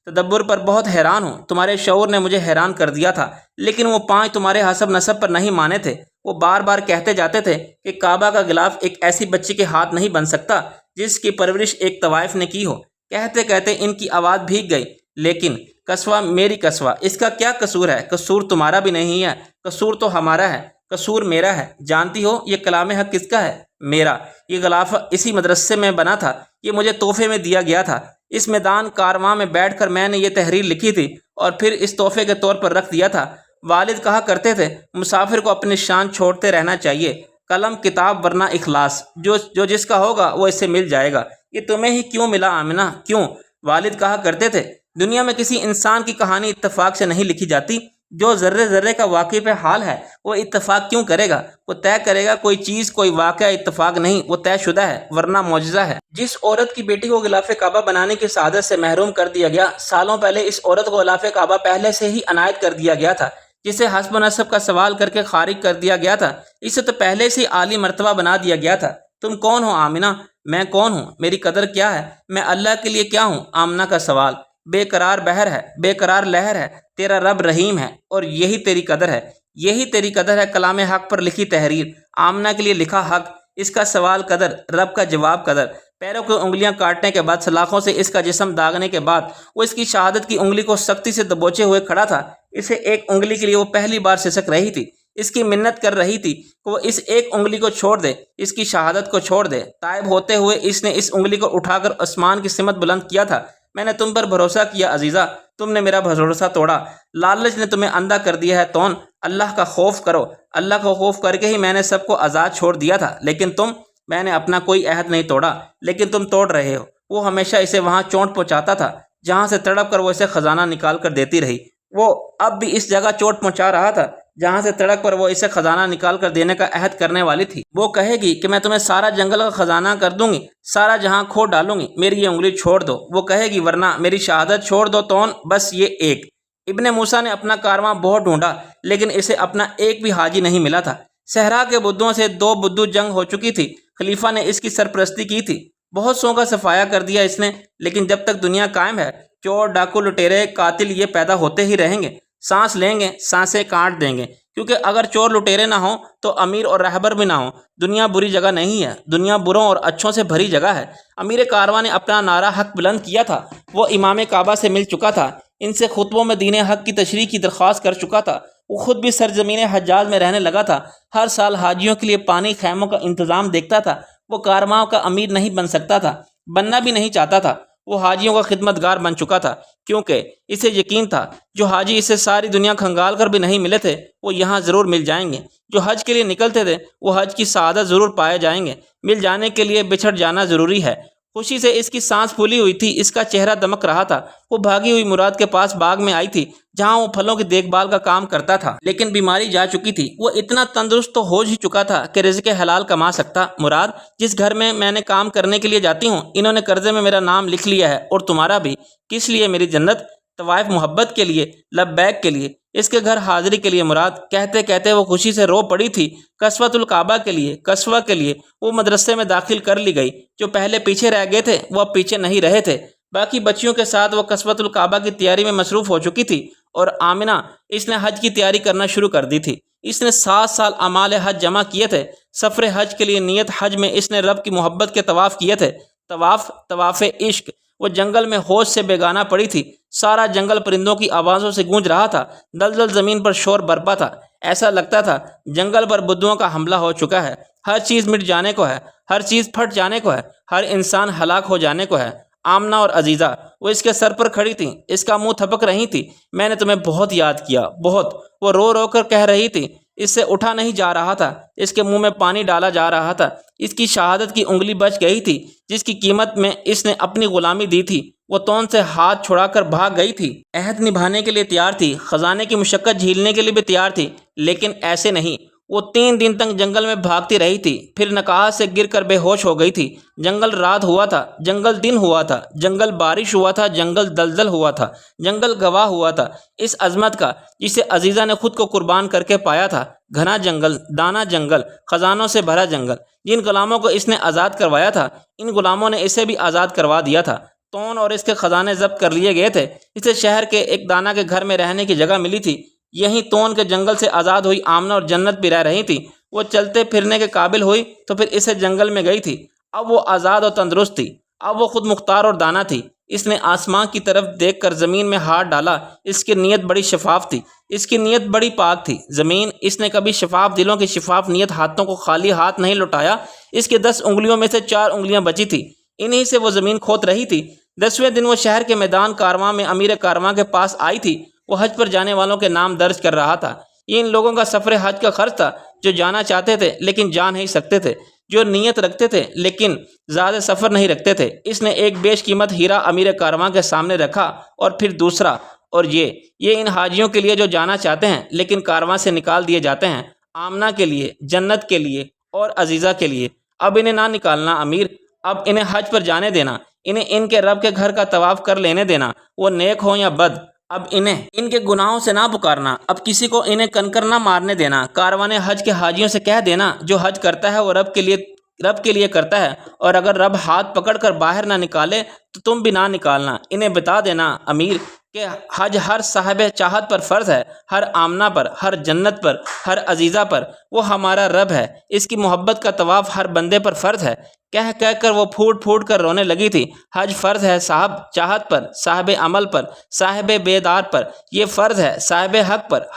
تدبر پر بہت حیران ہوں۔ تمہارے شعور نے مجھے حیران کر دیا تھا، لیکن وہ پانچ تمہارے حسب نسب پر نہیں مانے تھے۔ وہ بار بار کہتے جاتے تھے کہ کعبہ کا غلاف ایک ایسی بچی کے ہاتھ نہیں بن سکتا جس کی پرورش ایک طوائف نے کی ہو۔ کہتے کہتے ان کی آواز بھیگ گئی۔ لیکن قصوہ، میری قصوہ، اس کا کیا قصور ہے؟ قصور تمہارا بھی نہیں ہے، قصور تو ہمارا ہے، قصور میرا ہے۔ جانتی ہو یہ کلام حق کس کا ہے؟ میرا۔ یہ غلاف اسی مدرسے میں بنا تھا، یہ مجھے تحفے میں دیا گیا تھا۔ اس میدان کارواں میں بیٹھ کر میں نے یہ تحریر لکھی تھی اور پھر اس تحفے کے طور پر رکھ دیا تھا۔ والد کہا کرتے تھے مسافر کو اپنی شان چھوڑتے رہنا چاہیے، قلم کتاب ورنہ اخلاص، جو جس کا ہوگا وہ اس سے مل جائے گا۔ یہ تمہیں ہی کیوں ملا آمنہ، کیوں؟ والد کہا کرتے تھے دنیا میں کسی انسان کی کہانی اتفاق سے نہیں لکھی جاتی۔ جو ذرے ذرے کا واقف حال ہے وہ اتفاق کیوں کرے گا؟ وہ طے کرے گا کوئی چیز، کوئی واقعہ اتفاق نہیں، وہ طے شدہ ہے ورنہ معجزہ ہے۔ جس عورت کی بیٹی کو غلاف کعبہ بنانے کی سعادت سے محروم کر دیا گیا، سالوں پہلے اس عورت کو غلاف کعبہ پہلے سے ہی عنایت کر دیا گیا تھا۔ جسے حسب و نسب کا سوال کر کے خارج کر دیا گیا تھا، اسے تو پہلے سے عالی مرتبہ بنا دیا گیا تھا۔ تم کون ہو آمنہ؟ میں کون ہوں؟ میری قدر کیا ہے؟ میں اللہ کے لیے کیا ہوں؟ آمنہ کا سوال۔ بے قرار بحر ہے، بے قرار لہر ہے، تیرا رب رحیم ہے، اور یہی تیری قدر ہے، یہی تیری قدر ہے۔ کلام حق پر لکھی تحریر، آمنہ کے لیے لکھا حق، اس کا سوال قدر، رب کا جواب قدر۔ پیروں کی انگلیاں کاٹنے کے بعد، سلاخوں سے اس کا جسم داغنے کے بعد، وہ اس کی شہادت کی انگلی کو سختی سے دبوچے ہوئے کھڑا تھا۔ اسے ایک انگلی کے لیے وہ پہلی بار سسک رہی تھی، اس کی منت کر رہی تھی کہ وہ اس ایک انگلی کو چھوڑ دے، اس کی شہادت کو چھوڑ دے۔ تائب ہوتے ہوئے اس نے اس انگلی کو اٹھا کر آسمان کی سمت بلند کیا تھا۔ میں نے تم پر بھروسہ کیا عزیزہ، تم نے میرا بھروسہ توڑا۔ لالچ نے تمہیں اندھا کر دیا ہے تون۔ اللہ کا خوف کرو، اللہ کا خوف کر کے ہی میں نے سب کو آزاد چھوڑ دیا تھا، لیکن تم، میں نے اپنا کوئی عہد نہیں توڑا، لیکن تم توڑ رہے ہو۔ وہ ہمیشہ اسے وہاں چوٹ پہنچاتا تھا جہاں سے تڑپ کر وہ اسے خزانہ نکال کر دیتی رہی۔ وہ اب بھی اس جگہ چوٹ پہنچا رہا تھا جہاں سے تڑپ کر وہ اسے خزانہ نکال کر دینے کا عہد کرنے والی تھی۔ وہ کہے گی کہ میں تمہیں سارا جنگل کا خزانہ کر دوں گی، سارا جہاں کھو ڈالوں گی، میری یہ انگلی چھوڑ دو۔ وہ کہے گی ورنہ میری شہادت چھوڑ دو تون، بس یہ ایک۔ ابن موسیٰ نے اپنا کارواں بہت ڈھونڈا، لیکن اسے اپنا ایک بھی حاجی نہیں ملا تھا۔ صحرا کے بدھوں سے 2 بدھو جنگ ہو چکی تھی، خلیفہ نے اس کی سرپرستی کی تھی، بہت سو کا صفایا کر دیا اس نے، لیکن جب تک دنیا قائم ہے چور، ڈاکو، لٹیرے، قاتل یہ پیدا ہوتے ہی رہیں گے۔ سانس لیں گے، سانسیں کاٹ دیں گے، کیونکہ اگر چور لٹیرے نہ ہوں تو امیر اور رہبر بھی نہ ہوں۔ دنیا بری جگہ نہیں ہے، دنیا بروں اور اچھوں سے بھری جگہ ہے۔ امیر کارواں نے اپنا نعرہ حق بلند کیا تھا، وہ امام کعبہ سے مل چکا تھا، ان سے خطبوں میں دین حق کی تشریح کی درخواست کر چکا تھا، وہ خود بھی سرزمین حجاز میں رہنے لگا تھا، ہر سال حاجیوں کے لیے پانی خیموں کا انتظام دیکھتا تھا۔ وہ کارواں کا امیر نہیں بن سکتا تھا، بننا بھی نہیں چاہتا تھا، وہ حاجیوں کا خدمت گار بن چکا تھا، کیونکہ اسے یقین تھا جو حاجی اسے ساری دنیا کھنگال کر بھی نہیں ملے تھے وہ یہاں ضرور مل جائیں گے۔ جو حج کے لیے نکلتے تھے وہ حج کی سعادت ضرور پائے جائیں گے۔ مل جانے کے لیے بچھڑ جانا ضروری ہے۔ خوشی سے اس کی سانس پھولی ہوئی تھی، اس کا چہرہ دمک رہا تھا۔ وہ بھاگی ہوئی مراد کے پاس باغ میں آئی تھی جہاں وہ پھلوں کی دیکھ بھال کا کام کرتا تھا، لیکن بیماری جا چکی تھی۔ وہ اتنا تندرست تو ہو ہی چکا تھا کہ رزق حلال کما سکتا۔ مراد، جس گھر میں میں نے کام کرنے کے لیے جاتی ہوں، انہوں نے قرضے میں میرا نام لکھ لیا ہے، اور تمہارا بھی۔ کس لیے میری جنت؟ طوائف محبت کے لیے، لبیک کے لیے، اس کے گھر حاضری کے لیے مراد۔ کہتے کہتے وہ خوشی سے رو پڑی تھی۔ کسوۃ الکعبہ کے لیے، کسوہ کے لیے۔ وہ مدرسے میں داخل کر لی گئی۔ جو پہلے پیچھے رہ گئے تھے وہ اب پیچھے نہیں رہے تھے۔ باقی بچیوں کے ساتھ وہ کسوۃ الکعبہ کی تیاری میں مصروف ہو چکی تھی، اور آمنہ، اس نے حج کی تیاری کرنا شروع کر دی تھی۔ اس نے 7 سال اعمال حج جمع کیے تھے۔ سفر حج کے لیے نیت حج میں اس نے رب کی محبت کے طواف کیے تھے۔ طواف عشق۔ وہ جنگل میں ہوش سے بیگانہ پڑی تھی۔ سارا جنگل پرندوں کی آوازوں سے گونج رہا تھا۔ دلدل زمین پر شور برپا تھا۔ ایسا لگتا تھا جنگل پر بدوؤں کا حملہ ہو چکا ہے۔ ہر چیز مٹ جانے کو ہے، ہر چیز پھٹ جانے کو ہے، ہر انسان ہلاک ہو جانے کو ہے۔ آمنہ اور عزیزہ، وہ اس کے سر پر کھڑی تھیں، اس کا منہ تھپک رہی تھی۔ میں نے تمہیں بہت یاد کیا، بہت۔ وہ رو رو کر کہہ رہی تھی۔ اس سے اٹھا نہیں جا رہا تھا، اس کے منہ میں پانی ڈالا جا رہا تھا۔ اس کی شہادت کی انگلی بچ گئی تھی جس کی قیمت میں اس نے اپنی غلامی دی تھی۔ وہ تون سے ہاتھ چھڑا کر بھاگ گئی تھی۔ عہد نبھانے کے لیے تیار تھی، خزانے کی مشقت جھیلنے کے لیے بھی تیار تھی، لیکن ایسے نہیں۔ وہ 3 دن تک جنگل میں بھاگتی رہی تھی، پھر نکاح سے گر کر بے ہوش ہو گئی تھی۔ جنگل رات ہوا تھا، جنگل دن ہوا تھا، جنگل بارش ہوا تھا، جنگل دلدل ہوا تھا، جنگل گواہ ہوا تھا اس عظمت کا جسے عزیزہ نے خود کو قربان کر کے پایا تھا۔ گھنا جنگل، دانا جنگل، خزانوں سے بھرا جنگل۔ جن غلاموں کو اس نے آزاد کروایا تھا، ان غلاموں نے اسے بھی آزاد کروا دیا تھا۔ تون اور اس کے خزانے ضبط کر لیے گئے تھے۔ اسے شہر کے ایک دانا کے گھر میں رہنے کی جگہ ملی تھی۔ یہیں تون کے جنگل سے آزاد ہوئی آمنہ اور جنت بھی رہ رہی تھی۔ وہ چلتے پھرنے کے قابل ہوئی تو پھر اسے جنگل میں گئی تھی۔ اب وہ آزاد اور تندرست تھی۔ اب وہ خود مختار اور دانا تھی۔ اس نے آسمان کی طرف دیکھ کر زمین میں ہاتھ ڈالا۔ اس کی نیت بڑی شفاف تھی، اس کی نیت بڑی پاک تھی۔ زمین، اس نے کبھی شفاف دلوں کی شفاف نیت ہاتھوں کو خالی ہاتھ نہیں لوٹایا۔ اس کی 10 انگلیوں میں سے 4 انگلیاں بچی تھی، انہی سے وہ زمین کھود رہی تھی۔ 10ویں دن وہ شہر کے میدان کارواں میں امیر کارواں کے پاس آئی تھی۔ وہ حج پر جانے والوں کے نام درج کر رہا تھا۔ یہ ان لوگوں کا سفر حج کا خرچ تھا جو جانا چاہتے تھے لیکن جا نہیں سکتے تھے، جو نیت رکھتے تھے لیکن زیادہ سفر نہیں رکھتے تھے۔ اس نے ایک بیش قیمت ہیرا امیر کارواں کے سامنے رکھا، اور پھر دوسرا، اور یہ ان حاجیوں کے لیے جو جانا چاہتے ہیں لیکن کارواں سے نکال دیے جاتے ہیں، آمنہ کے لیے، جنت کے لیے اور عزیزہ کے لیے۔ اب انہیں نہ نکالنا امیر، اب انہیں حج پر جانے دینا، انہیں ان کے رب کے گھر کا طواف کر لینے دینا، وہ نیک ہوں یا بد۔ اب انہیں ان کے گناہوں سے نہ پکارنا، اب کسی کو انہیں کنکر نہ مارنے دینا۔ کاروان حج کے حاجیوں سے کہہ دینا، جو حج کرتا ہے وہ رب کے لیے کرتا ہے، اور اگر رب ہاتھ پکڑ کر باہر نہ نکالے تو تم بھی نہ نکالنا۔ انہیں بتا دینا امیر کہ حج ہر صاحب چاہت پر فرض ہے، ہر آمنہ پر، ہر جنت پر، ہر عزیزہ پر۔ وہ ہمارا رب ہے، اس کی محبت کا طواف ہر بندے پر فرض ہے۔ کہہ کہہ کر وہ پھوٹ پھوٹ کر رونے لگی تھی۔ حج فرض ہے صاحب چاہت پر، صاحب عمل پر، صاحب بیدار پر۔ یہ فرض ہے صاحب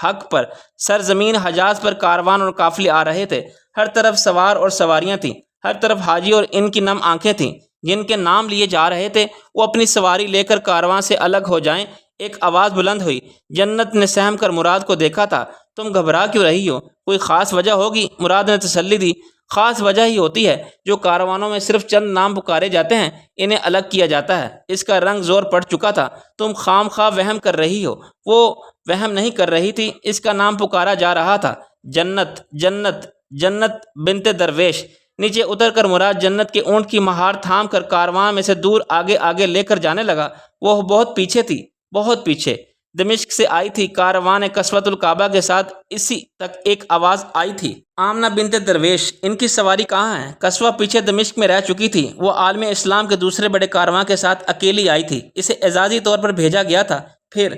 حق پر۔ سرزمین حجاز پر کاروان اور قافلے آ رہے تھے۔ ہر طرف سوار اور سواریاں تھیں، ہر طرف حاجی اور ان کی نم آنکھیں تھیں جن کے نام لیے جا رہے تھے وہ اپنی سواری لے کر کارواں سے الگ ہو جائیں۔ ایک آواز بلند ہوئی۔ جنت نے سہم کر مراد کو دیکھا تھا۔ تم گھبرا کیوں رہی ہو؟ کوئی خاص وجہ ہوگی؟ مراد نے تسلی دی۔ خاص وجہ ہی ہوتی ہے، جو کاروانوں میں صرف چند نام پکارے جاتے ہیں انہیں الگ کیا جاتا ہے۔ اس کا رنگ زور پڑ چکا تھا۔ تم خام خواہ وہم کر رہی ہو۔ وہ وہم نہیں کر رہی تھی، اس کا نام پکارا جا رہا تھا، جنت، جنت، جنت بنت درویش۔ نیچے اتر کر مراد جنت کے اونٹ کی مہار تھام کر کارواں میں سے دور آگے آگے لے کر جانے لگا۔ وہ بہت پیچھے تھی، بہت پیچھے۔ دمشق سے آئی تھی کارواں کسوۃ الکعبہ کے ساتھ، اسی تک ایک آواز آئی تھی، آمنہ بنت درویش، ان کی سواری کہاں ہے؟ کسوہ پیچھے دمشق میں رہ چکی تھی۔ وہ عالم اسلام کے دوسرے بڑے کارواں کے ساتھ اکیلی آئی تھی۔ اسے اعزازی طور پر بھیجا گیا تھا۔ پھر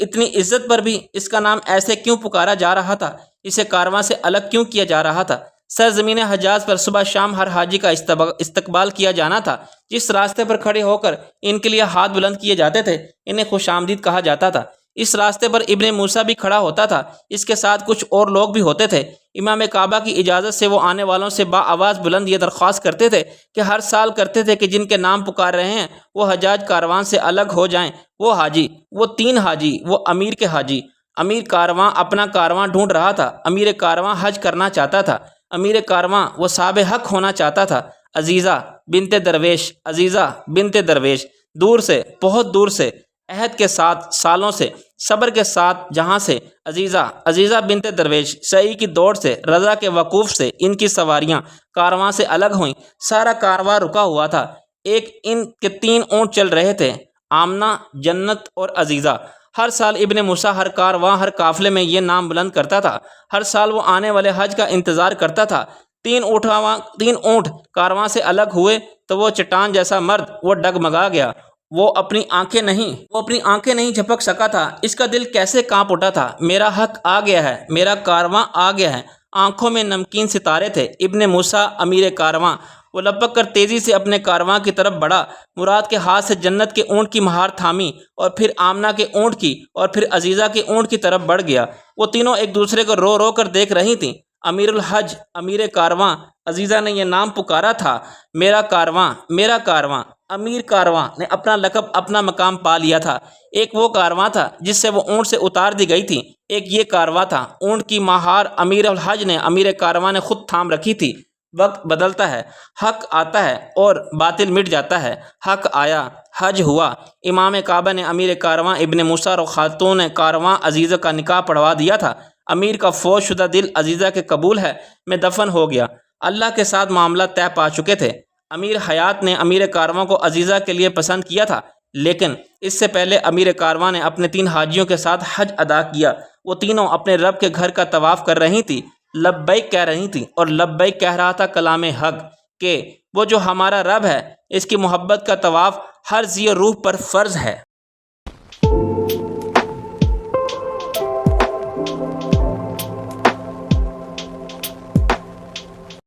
اتنی عزت پر بھی اس کا نام ایسے کیوں پکارا جا رہا تھا؟ اسے کارواں سے الگ کیوں کیا جا رہا تھا؟ سرزمین حجاز پر صبح شام ہر حاجی کا استقبال کیا جانا تھا۔ جس راستے پر کھڑے ہو کر ان کے لیے ہاتھ بلند کیے جاتے تھے انہیں خوش آمدید کہا جاتا تھا۔ اس راستے پر ابن موسیٰ بھی کھڑا ہوتا تھا، اس کے ساتھ کچھ اور لوگ بھی ہوتے تھے۔ امام کعبہ کی اجازت سے وہ آنے والوں سے آواز بلند یہ درخواست کرتے تھے کہ ہر سال کرتے تھے کہ جن کے نام پکار رہے ہیں وہ حجاج کاروان سے الگ ہو جائیں۔ وہ حاجی، وہ 3 حاجی، وہ امیر کے حاجی۔ امیر کارواں اپنا کارواں ڈھونڈ رہا تھا۔ امیر کارواں حج کرنا چاہتا تھا۔ امیر کارواں وہ صاحب حق ہونا چاہتا تھا۔ عزیزہ بنت درویش، عزیزہ بنت درویش، دور سے، بہت دور سے، عہد کے ساتھ، سالوں سے، صبر کے ساتھ، جہاں سے، عزیزہ، عزیزہ بنت درویش، سعی کی دوڑ سے، رضا کے وقوف سے، ان کی سواریاں کارواں سے الگ ہوئیں۔ سارا کارواں رکا ہوا تھا۔ ایک ان کے 3 اونٹ چل رہے تھے، آمنہ، جنت اور عزیزہ۔ ہر سال ابن موسیٰ ہر کارواں، ہر قافلے میں یہ نام بلند کرتا تھا۔ ہر سال وہ آنے والے حج کا انتظار کرتا تھا۔ 3 اونٹ کارواں سے الگ ہوئے تو وہ چٹان جیسا مرد، وہ ڈگمگا گیا۔ وہ اپنی آنکھیں نہیں جھپک سکا تھا۔ اس کا دل کیسے کانپ اٹھا تھا۔ میرا حق آ گیا ہے، میرا کارواں آ گیا ہے۔ آنکھوں میں نمکین ستارے تھے۔ ابن موسیٰ امیر کارواں، وہ لپک کر تیزی سے اپنے کارواں کی طرف بڑھا۔ مراد کے ہاتھ سے جنت کے اونٹ کی مہار تھامی اور پھر آمنہ کے اونٹ کی اور پھر عزیزہ کے اونٹ کی طرف بڑھ گیا۔ وہ تینوں ایک دوسرے کو رو رو کر دیکھ رہی تھیں۔ امیر الحج، امیر کارواں، عزیزہ نے یہ نام پکارا تھا، میرا کارواں، میرا کارواں۔ امیر کارواں نے اپنا لقب، اپنا مقام پا لیا تھا۔ ایک وہ کارواں تھا جس سے وہ اونٹ سے اتار دی گئی تھی، ایک یہ کارواں تھا۔ اونٹ کی مہار امیر الحج نے، امیر کارواں نے خود تھام رکھی تھی۔ وقت بدلتا ہے، حق آتا ہے اور باطل مٹ جاتا ہے۔ حق آیا، حج ہوا۔ امام کعبہ نے امیر کارواں ابن موسیٰ اور خاتون کارواں عزیزہ کا نکاح پڑھوا دیا تھا۔ امیر کا فوت شدہ دل عزیزہ کے قبول ہے میں دفن ہو گیا۔ اللہ کے ساتھ معاملہ طے پا چکے تھے۔ امیر حیات نے امیر کارواں کو عزیزہ کے لیے پسند کیا تھا، لیکن اس سے پہلے امیر کارواں نے اپنے 3 حاجیوں کے ساتھ حج ادا کیا۔ وہ تینوں اپنے رب کے گھر کا طواف کر رہی تھی، لبیک کہہ رہی تھیں، اور لبیک کہہ رہا تھا کلام حق کہ وہ جو ہمارا رب ہے، اس کی محبت کا طواف ہر ذی روح پر فرض ہے۔